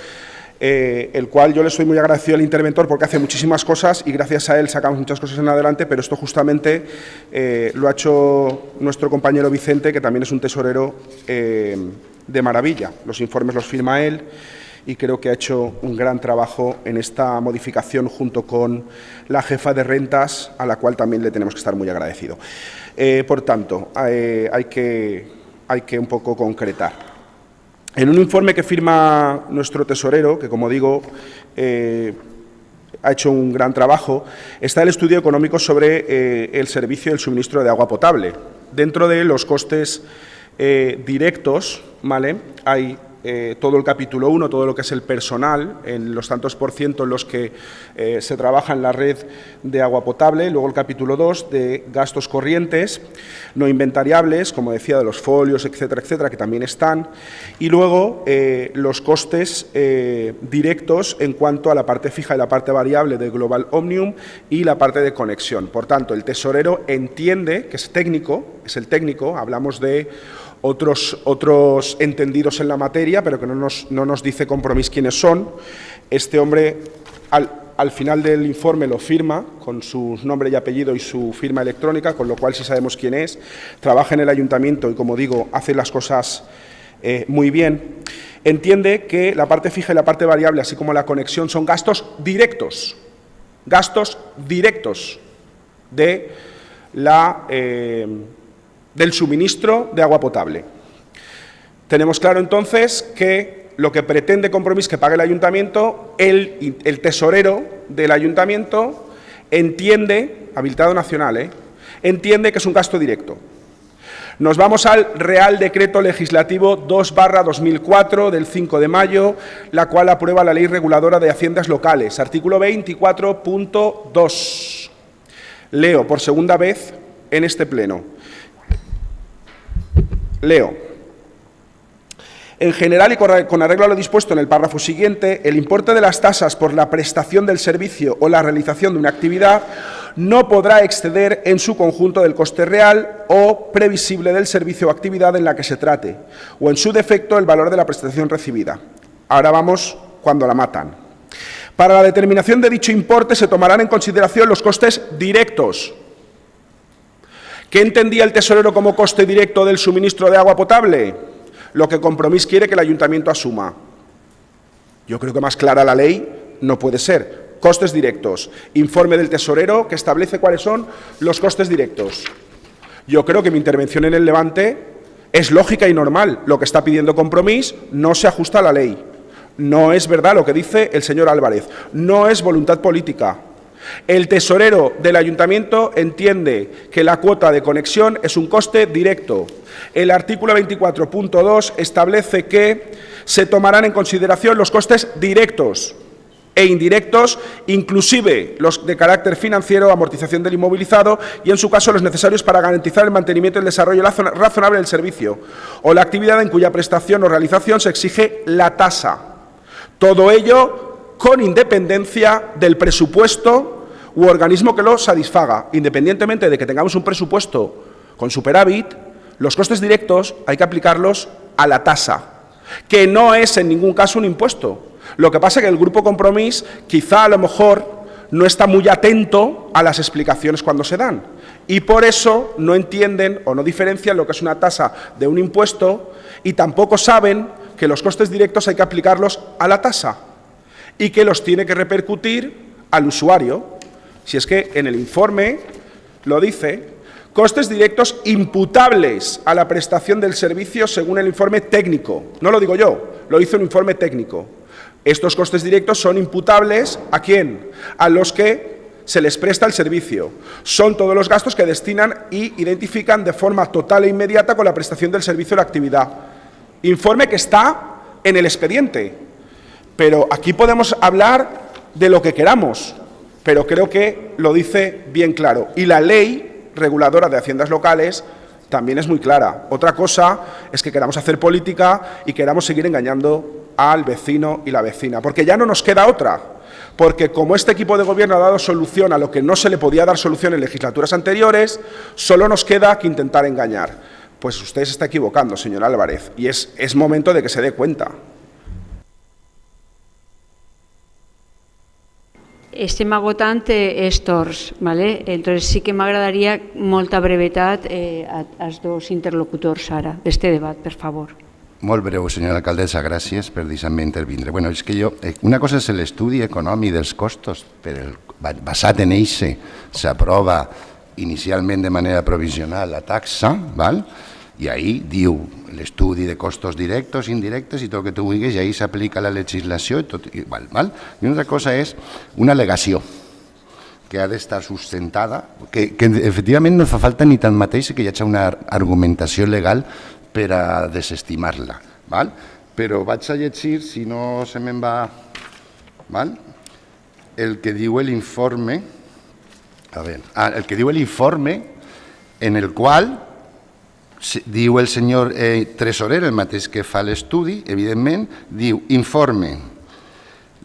El cual yo le soy muy agradecido al interventor porque hace muchísimas cosas y gracias a él sacamos muchas cosas en adelante, pero esto justamente lo ha hecho nuestro compañero Vicente, que también es un tesorero de maravilla. Los informes los firma él y creo que ha hecho un gran trabajo en esta modificación junto con la jefa de rentas, a la cual también le tenemos que estar muy agradecido. Por tanto, hay que un poco concretar. En un informe que firma nuestro tesorero, que como digo, ha hecho un gran trabajo, está el estudio económico sobre el servicio del suministro de agua potable. Dentro de los costes directos, ¿vale?, hay todo el capítulo 1, todo lo que es el personal, en los tantos por ciento en los que se trabaja en la red de agua potable, luego el capítulo 2 de gastos corrientes, no inventariables, como decía, de los folios, etcétera, etcétera, que también están, y luego los costes directos en cuanto a la parte fija y la parte variable de Global Omnium y la parte de conexión. Por tanto, el tesorero entiende que es técnico, es el técnico, hablamos de otros entendidos en la materia, pero que no nos dice Compromís quiénes son. Este hombre, al final del informe lo firma con su nombre y apellido y su firma electrónica, con lo cual sí sabemos quién es. Trabaja en el ayuntamiento y, como digo, hace las cosas muy bien. Entiende que la parte fija y la parte variable, así como la conexión, son gastos directos de del suministro de agua potable. Tenemos claro entonces que lo que pretende Compromís que pague el ayuntamiento, el tesorero del ayuntamiento entiende, habilitado nacional, entiende que es un gasto directo. Nos vamos al Real Decreto Legislativo 2/2004 del 5 de mayo, la cual aprueba la Ley Reguladora de Haciendas Locales, artículo 24.2. Leo por segunda vez en este pleno. Leo. En general y con arreglo a lo dispuesto en el párrafo siguiente, el importe de las tasas por la prestación del servicio o la realización de una actividad no podrá exceder en su conjunto del coste real o previsible del servicio o actividad en la que se trate, o en su defecto el valor de la prestación recibida. Ahora vamos cuando la matan. Para la determinación de dicho importe se tomarán en consideración los costes directos. ¿Qué entendía el tesorero como coste directo del suministro de agua potable? Lo que Compromís quiere que el ayuntamiento asuma. Yo creo que más clara la ley no puede ser. Costes directos. Informe del tesorero que establece cuáles son los costes directos. Yo creo que mi intervención en el Levante es lógica y normal. Lo que está pidiendo Compromís no se ajusta a la ley. No es verdad lo que dice el señor Álvarez. No es voluntad política. El tesorero del ayuntamiento entiende que la cuota de conexión es un coste directo. El artículo 24.2 establece que se tomarán en consideración los costes directos e indirectos, inclusive los de carácter financiero, amortización del inmovilizado y, en su caso, los necesarios para garantizar el mantenimiento y el desarrollo razonable del servicio o la actividad en cuya prestación o realización se exige la tasa. Todo ello con independencia del presupuesto u organismo que lo satisfaga. Independientemente de que tengamos un presupuesto con superávit, los costes directos hay que aplicarlos a la tasa, que no es en ningún caso un impuesto. Lo que pasa es que el Grupo Compromís quizá a lo mejor no está muy atento a las explicaciones cuando se dan y por eso no entienden o no diferencian lo que es una tasa de un impuesto y tampoco saben que los costes directos hay que aplicarlos a la tasa y que los tiene que repercutir al usuario. Si es que en el informe lo dice, costes directos imputables a la prestación del servicio según el informe técnico. No lo digo yo, lo dice un informe técnico. Estos costes directos son imputables ¿a quién? A los que se les presta el servicio. Son todos los gastos que destinan y identifican de forma total e inmediata con la prestación del servicio o la actividad. Informe que está en el expediente. Pero aquí podemos hablar de lo que queramos, pero creo que lo dice bien claro. Y la Ley Reguladora de Haciendas Locales también es muy clara. Otra cosa es que queramos hacer política y queramos seguir engañando al vecino y la vecina, porque ya no nos queda otra. Porque como este equipo de gobierno ha dado solución a lo que no se le podía dar solución en legislaturas anteriores, solo nos queda que intentar engañar. Pues usted se está equivocando, señor Álvarez, y es momento de que se dé cuenta. Estem agotant torns, ¿vale? Entonces sí que m'agradaria molta brevetat als dos interlocutors ara d'este debat, per favor. Molt breu, senyora alcaldessa, gràcies per deixar-me intervindre. Bueno, és que una cosa és l'estudi econòmic dels costos, basat en eixe s'aprova inicialment de manera provisional la taxa, val? I ahí diu l'estudi de costos directos, indirectes i tot el que tu vulguis, i ahí s'aplica la legislació i tot igual, val? I una altra cosa és una al·legació que ha d'estar sustentada, que efectivament no fa falta ni tant mateix que hi hagi una argumentació legal per a desestimar-la, val? però vaig a llegir, si no se me'n va, val? El que diu l'informe, el que diu l'informe en el qual diu el senyor tresorer, el mateix que fa l'estudi, evidentment, diu, informe,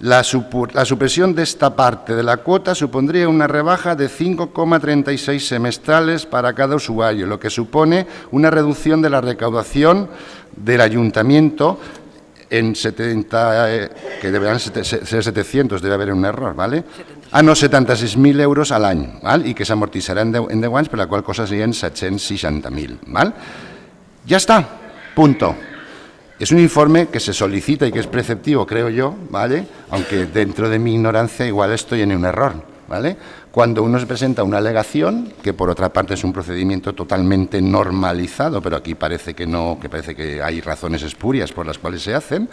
la supresión de esta parte de la cuota supondría una rebaja de 5,36 semestrales para cada usuario, lo que supone una reducción de la recaudación del ayuntamiento en 70, que deberán ser 700, debe haber un error, ¿vale? No, 76.000 euros al any, ¿vale? I que s'amortitzarà en 10 anys, per la qual cosa serien 760.000, ¿vale? Ya está, punto. Es un informe que se solicita y que es preceptivo, creo yo, ¿vale? Aunque dentro de mi ignorancia igual estoy en un error, ¿vale? Cuando uno se presenta una alegación, que por otra parte es un procedimiento totalmente normalizado, pero aquí parece que no, que parece que hay razones espurias por las cuales se hacen,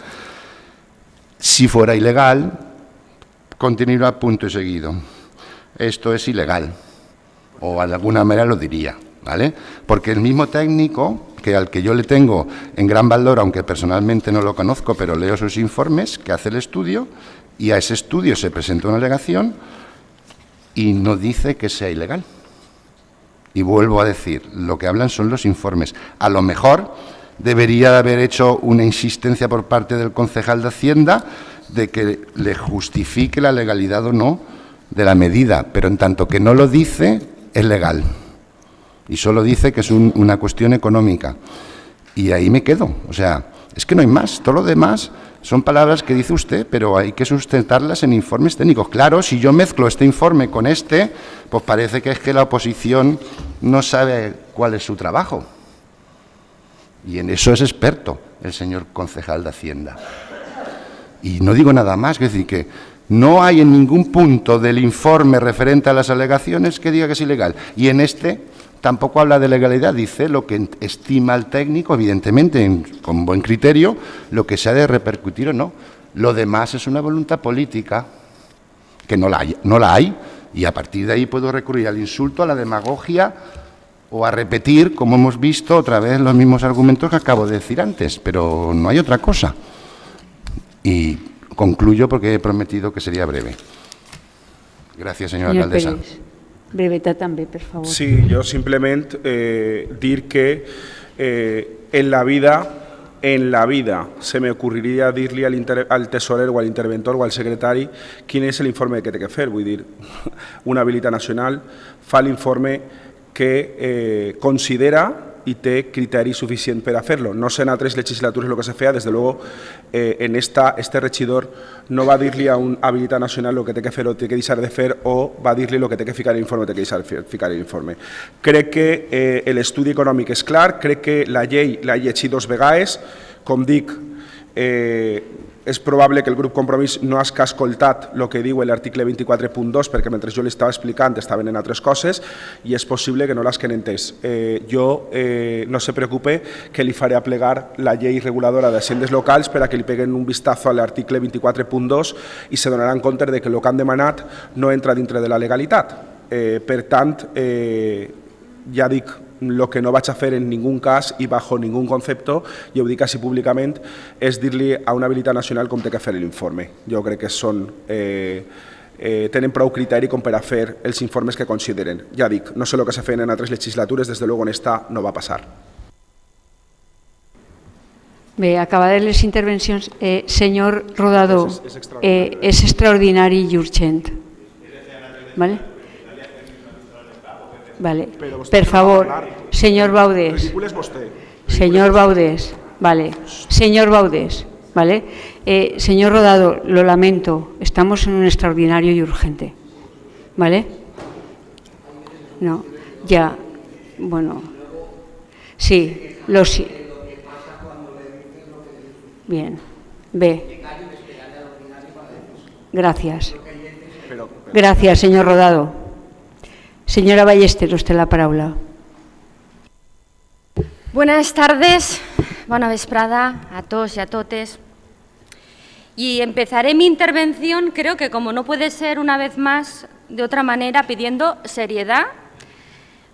si fuera ilegal, continuará punto y seguido. Esto es ilegal, o de alguna manera lo diría, ¿vale? Porque el mismo técnico, que al que yo le tengo en gran valor, aunque personalmente no lo conozco, pero leo sus informes, que hace el estudio, y a ese estudio se presenta una alegación y no dice que sea ilegal. Y vuelvo a decir, lo que hablan son los informes. A lo mejor debería de haber hecho una insistencia por parte del concejal de Hacienda de que le justifique la legalidad o no de la medida, pero en tanto que no lo dice, es legal. Y solo dice que es una cuestión económica. Y ahí me quedo. O sea, es que no hay más. Todo lo demás son palabras que dice usted, pero hay que sustentarlas en informes técnicos. Claro, si yo mezclo este informe con este, pues parece que es que la oposición no sabe cuál es su trabajo. Y en eso es experto el señor concejal de Hacienda. Y no digo nada más, es decir, que no hay en ningún punto del informe referente a las alegaciones que diga que es ilegal. Y en este tampoco habla de legalidad, dice lo que estima el técnico, evidentemente, con buen criterio, lo que se ha de repercutir o no. Lo demás es una voluntad política, que no la hay, y a partir de ahí puedo recurrir al insulto, a la demagogia o a repetir, como hemos visto, otra vez los mismos argumentos que acabo de decir antes, pero no hay otra cosa. Y concluyo porque he prometido que sería breve. Gracias, señora alcaldesa. Brevetat també, per favor. Sí, jo simplement dir que en la vida se me ocurriria dir-li al tesorer o al interventor o al secretari quin és l'informe que té que fer. Vull dir, una habilitat nacional fa l'informe que considera y té criteri suficient per a fer-lo. No sé en altres legislatures lo que se feia, desde luego en este regidor no va a dir-li a un habilitat nacional lo que té que fer o té que deixar de fer, o va a dir-li lo que té que ficar en l'informe o té que deixar de ficar en l'informe. Crec que l'estudi econòmic és clar, crec que la llei l'ha llegit 2 vegades, com dic, és probable que el grup Compromís no hagi escoltat el que diu l'article 24.2 perquè mentre jo li estava explicant estaven en altres coses i és possible que no l'hagin entès. Jo no se preocupe que li faré aplegar la llei reguladora d'hisendes locals per a que li peguen un vistazo a l'article 24.2 i se donaran compte de que el que han demanat no entra dintre de la legalitat. Per tant, ja dic, el que no vaig a fer en ningú cas i bajo ningú concepte, i ho dic així públicament, és dir-li a una habilitat nacional com té que fer l'informe. Jo crec que tenen prou criteri com per a fer els informes que consideren. Ja dic, no sé el que se feien en altres legislatures, des de luego en esta no va passar. Bé, acabades les intervencions. Senyor Rodador, és extraordinari i urgent. Vale? Vale. Per favor, señor Baudés. Señor Baudés, vale. Señor Baudés, vale. Señor Rodado, lo lamento, estamos en un extraordinario y urgente, ¿vale? No, ya, bueno, sí, bien, ve. Gracias. Gracias, señor Rodado. Señora Ballester, usted la palabra. Buenas tardes, buena vesprada a todos y a totes. Y empezaré mi intervención, creo que como no puede ser una vez más de otra manera, pidiendo seriedad,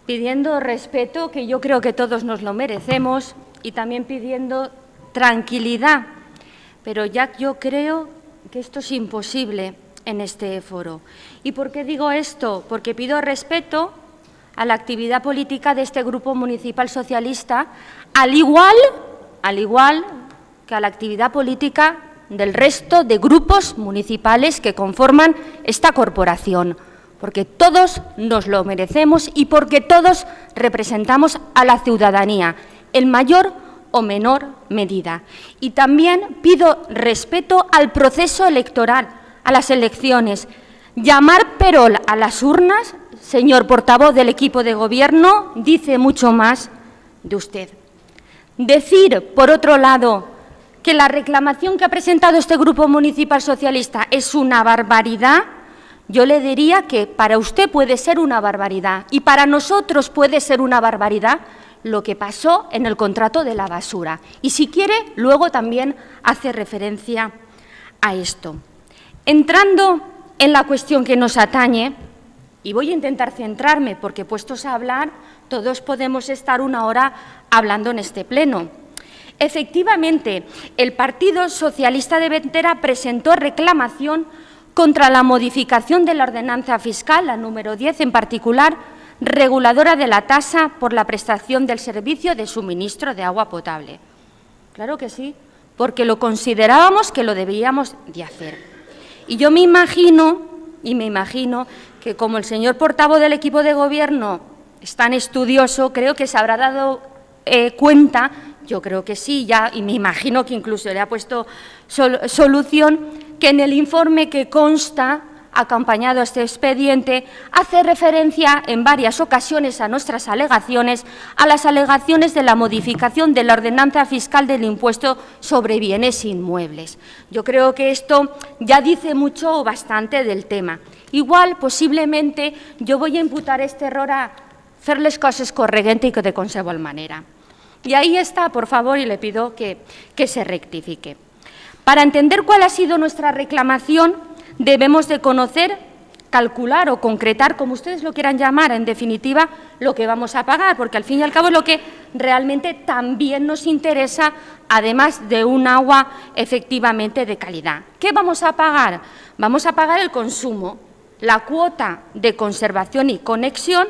pidiendo respeto, que yo creo que todos nos lo merecemos, y también pidiendo tranquilidad, pero ya yo creo que esto es imposible en este foro. ¿Y por qué digo esto? Porque pido respeto a la actividad política de este Grupo Municipal Socialista, al igual que a la actividad política del resto de grupos municipales que conforman esta corporación, porque todos nos lo merecemos y porque todos representamos a la ciudadanía, en mayor o menor medida. Y también pido respeto al proceso electoral, a las elecciones. Llamar perol a las urnas, señor portavoz del equipo de Gobierno, dice mucho más de usted. Decir, por otro lado, que la reclamación que ha presentado este Grupo Municipal Socialista es una barbaridad, yo le diría que para usted puede ser una barbaridad y para nosotros puede ser una barbaridad lo que pasó en el contrato de la basura. Y si quiere, luego también hace referencia a esto. Entrando en la cuestión que nos atañe, y voy a intentar centrarme porque puestos a hablar, todos podemos estar una hora hablando en este pleno. Efectivamente, el Partido Socialista de Ventera presentó reclamación contra la modificación de la ordenanza fiscal, la número 10 en particular, reguladora de la tasa por la prestación del servicio de suministro de agua potable. Claro que sí, porque lo considerábamos que lo deberíamos de hacer. Y yo me imagino que como el señor portavoz del equipo de Gobierno es tan estudioso, creo que se habrá dado cuenta, yo creo que sí, ya, y me imagino que incluso le ha puesto solución, que en el informe que consta, acompañado a este expediente, hace referencia en varias ocasiones a nuestras alegaciones, a las alegaciones de la modificación de la ordenanza fiscal del impuesto sobre bienes inmuebles. Yo creo que esto ya dice mucho o bastante del tema. Igual, posiblemente, yo voy a imputar este error a fer les coses corregent i que de qualsevol manera. Y ahí está, por favor, y le pido que se rectifique. Para entender cuál ha sido nuestra reclamación, debemos de conocer, calcular o concretar, como ustedes lo quieran llamar, en definitiva, lo que vamos a pagar, porque al fin y al cabo es lo que realmente también nos interesa, además de un agua efectivamente de calidad. ¿Qué vamos a pagar? Vamos a pagar el consumo, la cuota de conservación y conexión,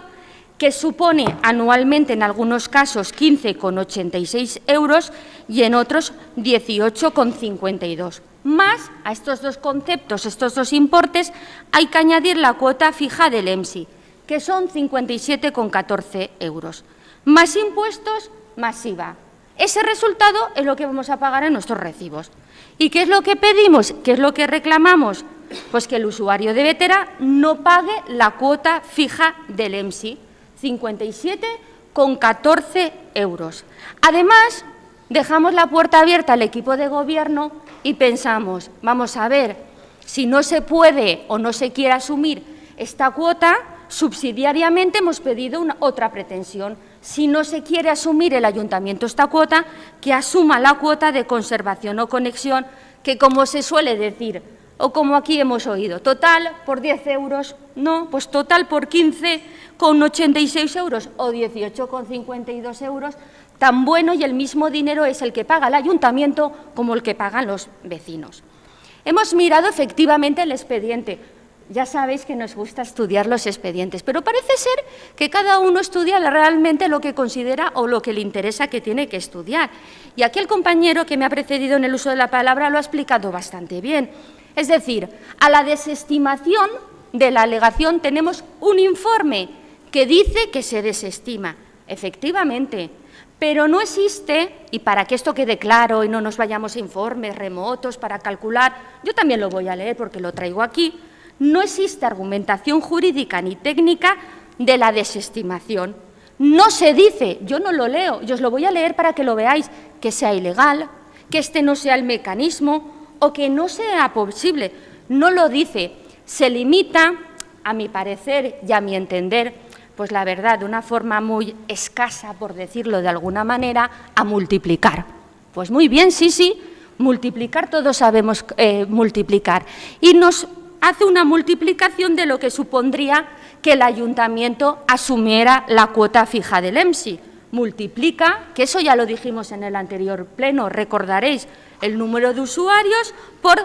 que supone anualmente en algunos casos 15,86 euros y en otros 18,52. Más a estos dos conceptos, estos dos importes, hay que añadir la cuota fija del EMSI, que son 57,14 euros. Más impuestos, más IVA. Ese resultado es lo que vamos a pagar en nuestros recibos. ¿Y qué es lo que pedimos? ¿Qué es lo que reclamamos? Pues que el usuario de Ventera no pague la cuota fija del EMSI, 57,14 euros. Además, dejamos la puerta abierta al equipo de Gobierno y pensamos, vamos a ver, si no se puede o no se quiere asumir esta cuota, subsidiariamente hemos pedido otra pretensión. Si no se quiere asumir el ayuntamiento esta cuota, que asuma la cuota de conservación o conexión, que como se suele decir, o como aquí hemos oído, total por 10 euros, no, pues total por 15,86 euros o 18,52 euros, tan bueno y el mismo dinero es el que paga el ayuntamiento como el que pagan los vecinos. Hemos mirado efectivamente el expediente. Ya sabéis que nos gusta estudiar los expedientes, pero parece ser que cada uno estudia realmente lo que considera o lo que le interesa que tiene que estudiar. Y aquí el compañero que me ha precedido en el uso de la palabra lo ha explicado bastante bien. Es decir, a la desestimación de la alegación tenemos un informe que dice que se desestima, efectivamente, pero no existe, y para que esto quede claro y no nos vayamos a informes remotos para calcular, yo también lo voy a leer porque lo traigo aquí, no existe argumentación jurídica ni técnica de la desestimación. No se dice, yo no lo leo, yo os lo voy a leer para que lo veáis, que sea ilegal, que este no sea el mecanismo o que no sea posible. No lo dice. Se limita, a mi parecer y a mi entender, pues la verdad, de una forma muy escasa, por decirlo de alguna manera, a multiplicar. Pues muy bien, sí, multiplicar, todos sabemos multiplicar. Y nos hace una multiplicación de lo que supondría que el ayuntamiento asumiera la cuota fija del EMSI. multiplica, que eso ya lo dijimos en el anterior pleno, recordaréis, el número de usuarios por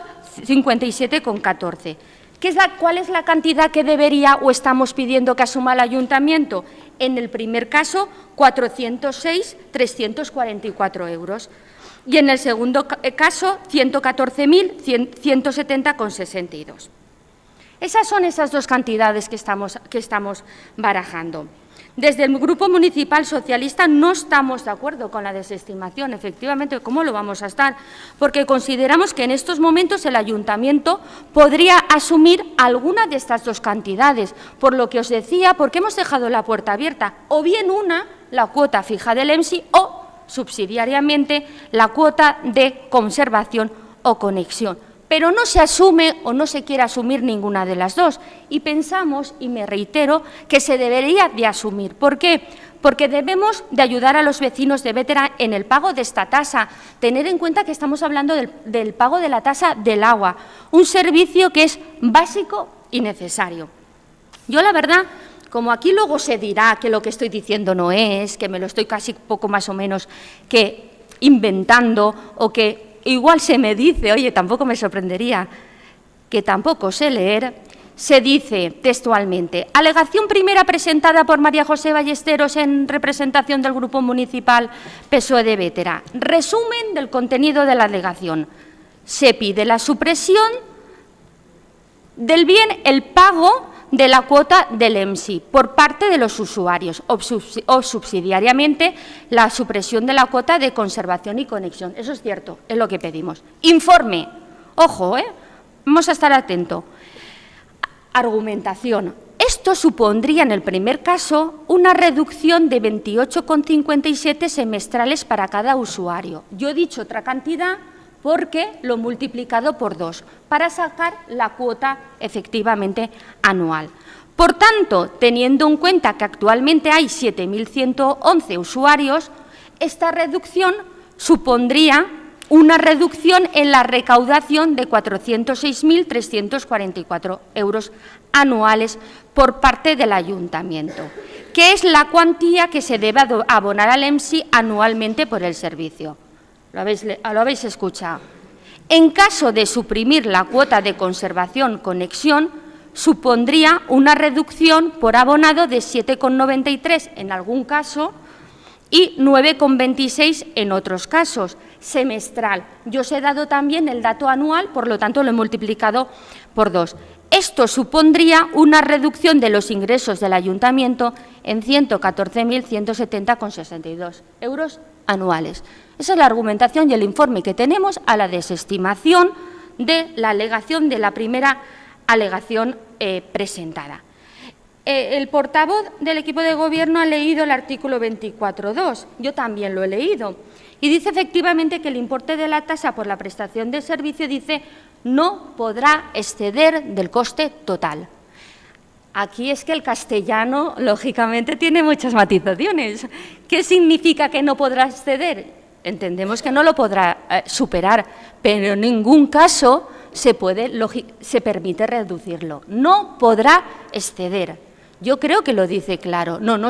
57,14. ¿Cuál es la cantidad que debería o estamos pidiendo que asuma el ayuntamiento? En el primer caso, 406.344 euros. Y en el segundo caso, 114.170,62. Esas son esas dos cantidades que estamos barajando. Desde el Grupo Municipal Socialista no estamos de acuerdo con la desestimación. Efectivamente, ¿cómo lo vamos a estar? Porque consideramos que en estos momentos el ayuntamiento podría asumir alguna de estas dos cantidades, por lo que os decía, porque hemos dejado la puerta abierta, o bien la cuota fija del EMSI, o subsidiariamente la cuota de conservación o conexión. Pero no se asume o no se quiere asumir ninguna de las dos. Y pensamos, y me reitero, que se debería de asumir. ¿Por qué? Porque debemos de ayudar a los vecinos de Bétera en el pago de esta tasa. Tener en cuenta que estamos hablando del pago de la tasa del agua, un servicio que es básico y necesario. Yo, la verdad, como aquí luego se dirá que lo que estoy diciendo no es, que me lo estoy casi poco más o menos que inventando o que igual se me dice, oye, tampoco me sorprendería, que tampoco sé leer, se dice textualmente, alegación primera presentada por María José Ballesteros en representación del Grupo Municipal PSOE de Bétera. Resumen del contenido de la alegación. Se pide la supresión del bien, el pago de la cuota del EMSI por parte de los usuarios o subsidiariamente la supresión de la cuota de conservación y conexión. Eso es cierto, es lo que pedimos. Informe. Ojo, vamos a estar atentos. Argumentación. Esto supondría, en el primer caso, una reducción de 28,57 semestrales para cada usuario. Yo he dicho otra cantidad porque lo he multiplicado por 2, para sacar la cuota efectivamente anual. Por tanto, teniendo en cuenta que actualmente hay 7.111 usuarios, esta reducción supondría una reducción en la recaudación de 406.344 euros anuales por parte del ayuntamiento, que es la cuantía que se debe abonar al EMSI anualmente por el servicio. Lo habéis escuchado. En caso de suprimir la cuota de conservación-conexión, supondría una reducción por abonado de 7,93 en algún caso y 9,26 en otros casos, semestral. Yo os he dado también el dato anual, por lo tanto lo he multiplicado por 2. Esto supondría una reducción de los ingresos del ayuntamiento en 114.170,62 euros anuales. Esa es la argumentación y el informe que tenemos a la desestimación de la alegación de la primera alegación presentada. El portavoz del equipo de Gobierno ha leído el artículo 24.2, yo también lo he leído, y dice efectivamente que el importe de la tasa por la prestación de servicio, dice, no podrá exceder del coste total. Aquí es que el castellano, lógicamente, tiene muchas matizaciones. ¿Qué significa que no podrá exceder? Entendemos que no lo podrá superar, pero en ningún caso se permite reducirlo. No podrá exceder. Yo creo que lo dice claro. No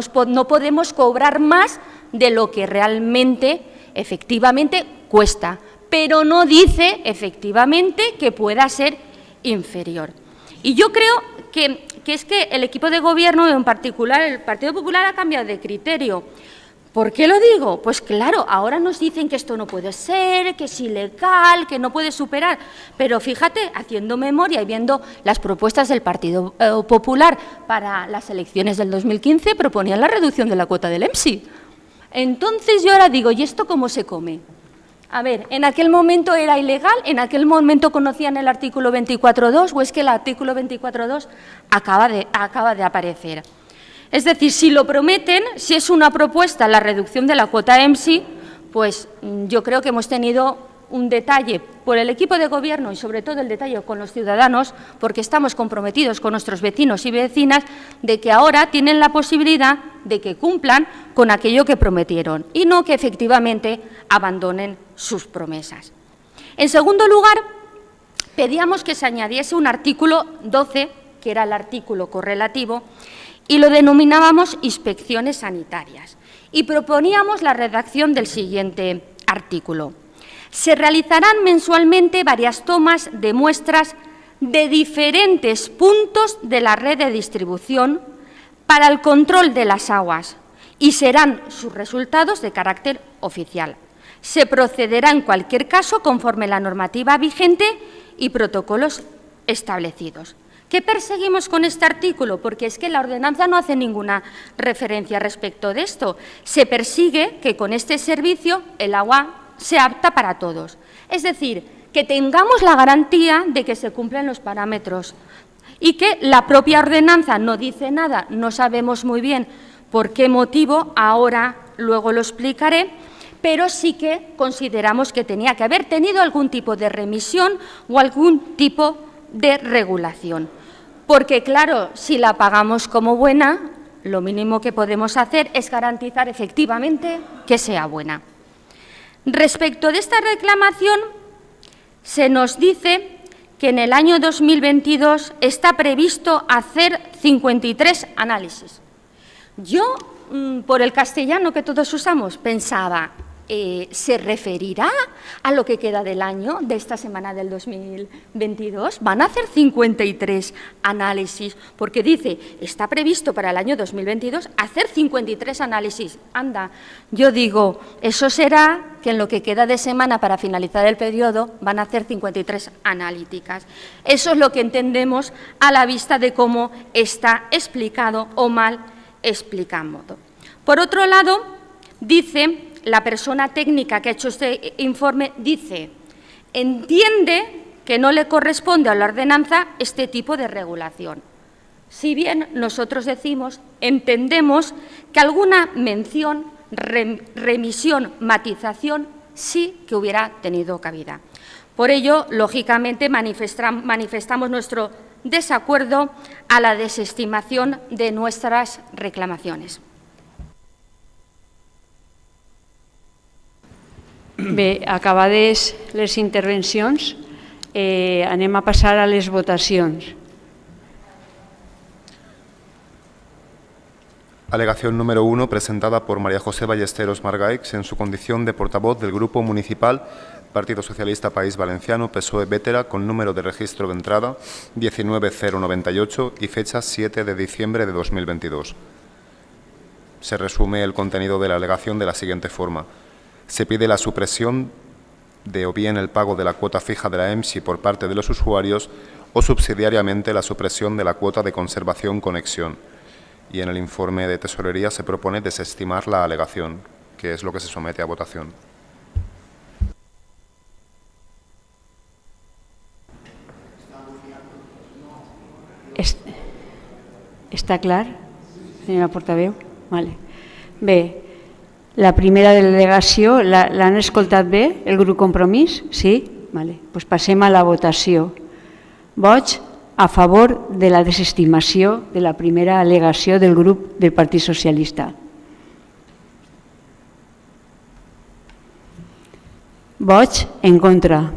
podemos cobrar más de lo que realmente, efectivamente, cuesta, pero no dice, efectivamente, que pueda ser inferior. Y yo creo que es que el equipo de Gobierno, en particular el Partido Popular, ha cambiado de criterio. ¿Por qué lo digo? Pues claro, ahora nos dicen que esto no puede ser, que es ilegal, que no puede superar. Pero fíjate, haciendo memoria y viendo las propuestas del Partido Popular para las elecciones del 2015, proponían la reducción de la cuota del EMSI. Entonces yo ahora digo, ¿y esto cómo se come? A ver, ¿en aquel momento era ilegal? ¿En aquel momento conocían el artículo 24.2 o es que el artículo 24.2 acaba de aparecer? Es decir, si lo prometen, si es una propuesta la reducción de la cuota EMSI, pues yo creo que hemos tenido un detalle por el equipo de Gobierno y sobre todo el detalle con los ciudadanos, porque estamos comprometidos con nuestros vecinos y vecinas, de que ahora tienen la posibilidad de que cumplan con aquello que prometieron y no que efectivamente abandonen sus promesas. En segundo lugar, pedíamos que se añadiese un artículo 12, que era el artículo correlativo, y lo denominábamos inspecciones sanitarias. y proponíamos la redacción del siguiente artículo. Se realizarán mensualmente varias tomas de muestras de diferentes puntos de la red de distribución para el control de las aguas y serán sus resultados de carácter oficial. Se procederá en cualquier caso conforme la normativa vigente y protocolos establecidos. ¿Qué perseguimos con este artículo? Porque es que la ordenanza no hace ninguna referencia respecto de esto. Se persigue que con este servicio el agua sea apta para todos. Es decir, que tengamos la garantía de que se cumplen los parámetros y que la propia ordenanza no dice nada, no sabemos muy bien por qué motivo, ahora luego lo explicaré, pero sí que consideramos que tenía que haber tenido algún tipo de remisión o algún tipo de regulación. Porque, claro, si la pagamos como buena, lo mínimo que podemos hacer es garantizar efectivamente que sea buena. Respecto de esta reclamación, se nos dice que en el año 2022 está previsto hacer 53 análisis. Yo, por el castellano que todos usamos, pensaba, ¿se referirá a lo que queda del año, de esta semana del 2022? ¿Van a hacer 53 análisis? Porque dice, está previsto para el año 2022 hacer 53 análisis. Anda, yo digo, eso será que en lo que queda de semana para finalizar el periodo van a hacer 53 analíticas. Eso es lo que entendemos a la vista de cómo está explicado o mal explicado. Por otro lado, dice la persona técnica que ha hecho este informe, dice, entiende que no le corresponde a la ordenanza este tipo de regulación. Si bien nosotros decimos, entendemos que alguna mención, remisión, matización, sí que hubiera tenido cabida. Por ello, lógicamente, manifestamos nuestro desacuerdo a la desestimación de nuestras reclamaciones. Bé, acabades les intervencions, anem a passar a les votacions. Alegación número 1, presentada por María José Ballesteros Margaix en su condición de portavoz del Grupo Municipal Partido Socialista País Valenciano, PSOE Vétera, con número de registro de entrada 19098 y fecha 7 de diciembre de 2022. Se resume el contenido de la alegación de la siguiente forma. Se pide la supresión de o bien el pago de la cuota fija de la EMSI por parte de los usuarios o subsidiariamente la supresión de la cuota de conservación conexión. Y en el informe de Tesorería se propone desestimar la alegación, que es lo que se somete a votación. Està clar, senyora portaveu? Vale. Bé, la primera delegació, l'han escoltat bé, el grup Compromís? Sí? Vale. Pues passem a la votació. Vots a favor de la desestimació de la primera al·legació del grup del Partit Socialista. Vots en contra.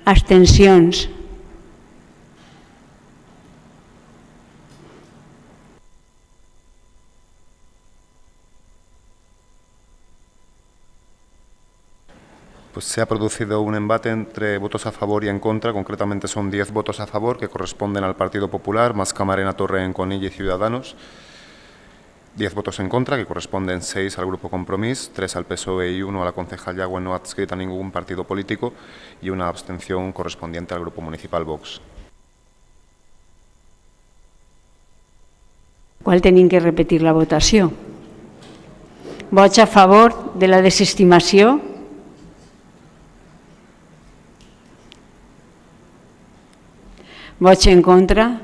Abstencions. Pues se ha producido un embate entre votos a favor y en contra. Concretamente son 10 votos a favor que corresponden al Partido Popular, más Camarena, Torrent, Conilla y Ciudadanos. 10 votos en contra, que corresponden 6 al Grupo Compromís, 3 al PSOE y 1 a la concejal Yagüe no adscrita a ningún partido político y una abstención correspondiente al Grupo Municipal Vox. Qual tenim que repetir la votació? Vots a favor de la desestimació? Vots en contra?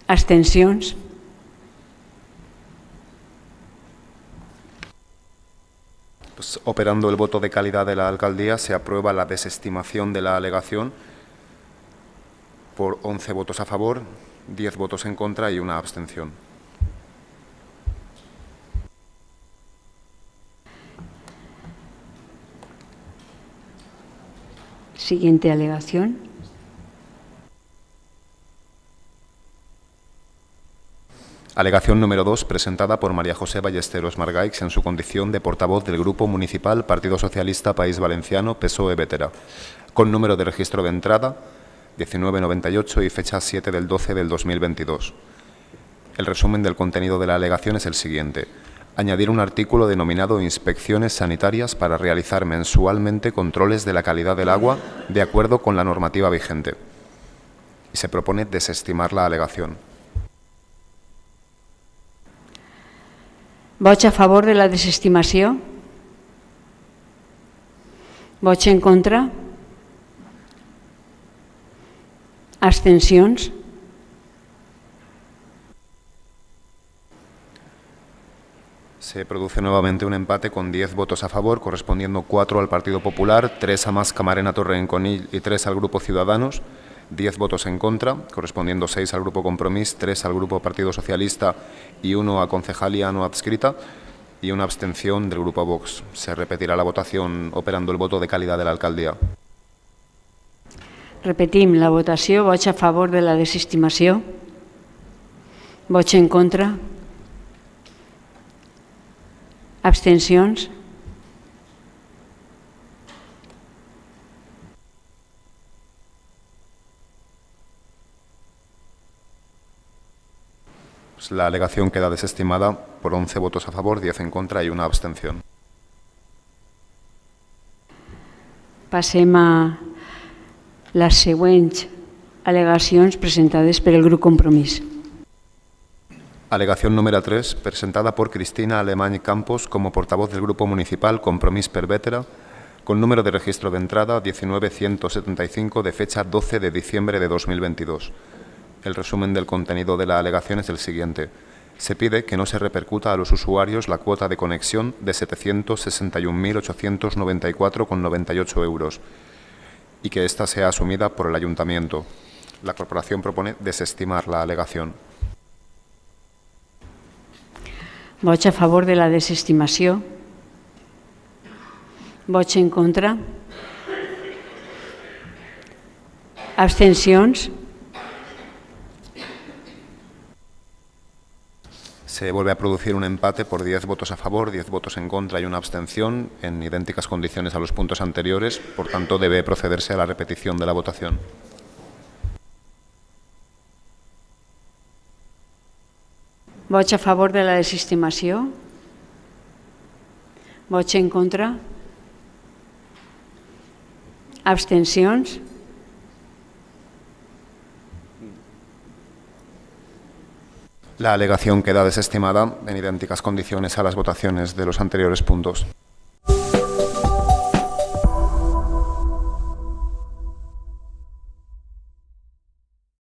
Abstencions? Pues, operando el voto de calidad de la alcaldía, se aprueba la desestimación de la alegación por 11 votos a favor, 10 votos en contra y una abstención. Siguiente alegación. Alegación número 2, presentada por María José Ballesteros Margaix en su condición de portavoz del Grupo Municipal Partido Socialista País Valenciano PSOE Vétera, con número de registro de entrada 1998 y fecha 7 del 12 del 2022. El resumen del contenido de la alegación es el siguiente. Añadir un artículo denominado Inspecciones sanitarias para realizar mensualmente controles de la calidad del agua de acuerdo con la normativa vigente. Y se propone desestimar la alegación. Vots a favor de la desestimació? Vots en contra? Abstencions? Se produce nuevamente un empate con 10 votos a favor, correspondiendo 4 al Partido Popular, 3 a Mas Camarena Torrent-Conill y 3 al Grupo Ciudadanos, 10 votos en contra, correspondiendo 6 al Grupo Compromís, 3 al Grupo Partido Socialista y 1 a Concejalía no adscrita y una abstención del Grupo Vox. Se repetirá la votación operando el voto de calidad de la alcaldía. Repetim la votació. Vots a favor de la desestimació? Vots en contra? Abstencions? La alegación queda desestimada por 11 votos a favor, 10 en contra y una abstención. Passem a les següents al·legacions presentades per el grup Compromís. Alegación número 3, presentada por Cristina Alemany Campos como portavoz del Grupo Municipal Compromís per Vétera, con número de registro de entrada 19175 de fecha 12 de diciembre de 2022. El resumen del contenido de la alegación es el siguiente. Se pide que no se repercuta a los usuarios la cuota de conexión de 761.894,98 euros y que ésta sea asumida por el Ayuntamiento. La Corporación propone desestimar la alegación. Vots a favor de la desestimació? Vots en contra? Abstencions? Se vuelve a producir un empate por 10 votos a favor, 10 votos en contra y una abstención en idénticas condiciones a los puntos anteriores, por tanto debe procederse a la repetición de la votación. Vots a favor de la desestimació? Vots en contra? Abstencions? La alegación queda desestimada en idénticas condiciones a las votaciones de los anteriores puntos.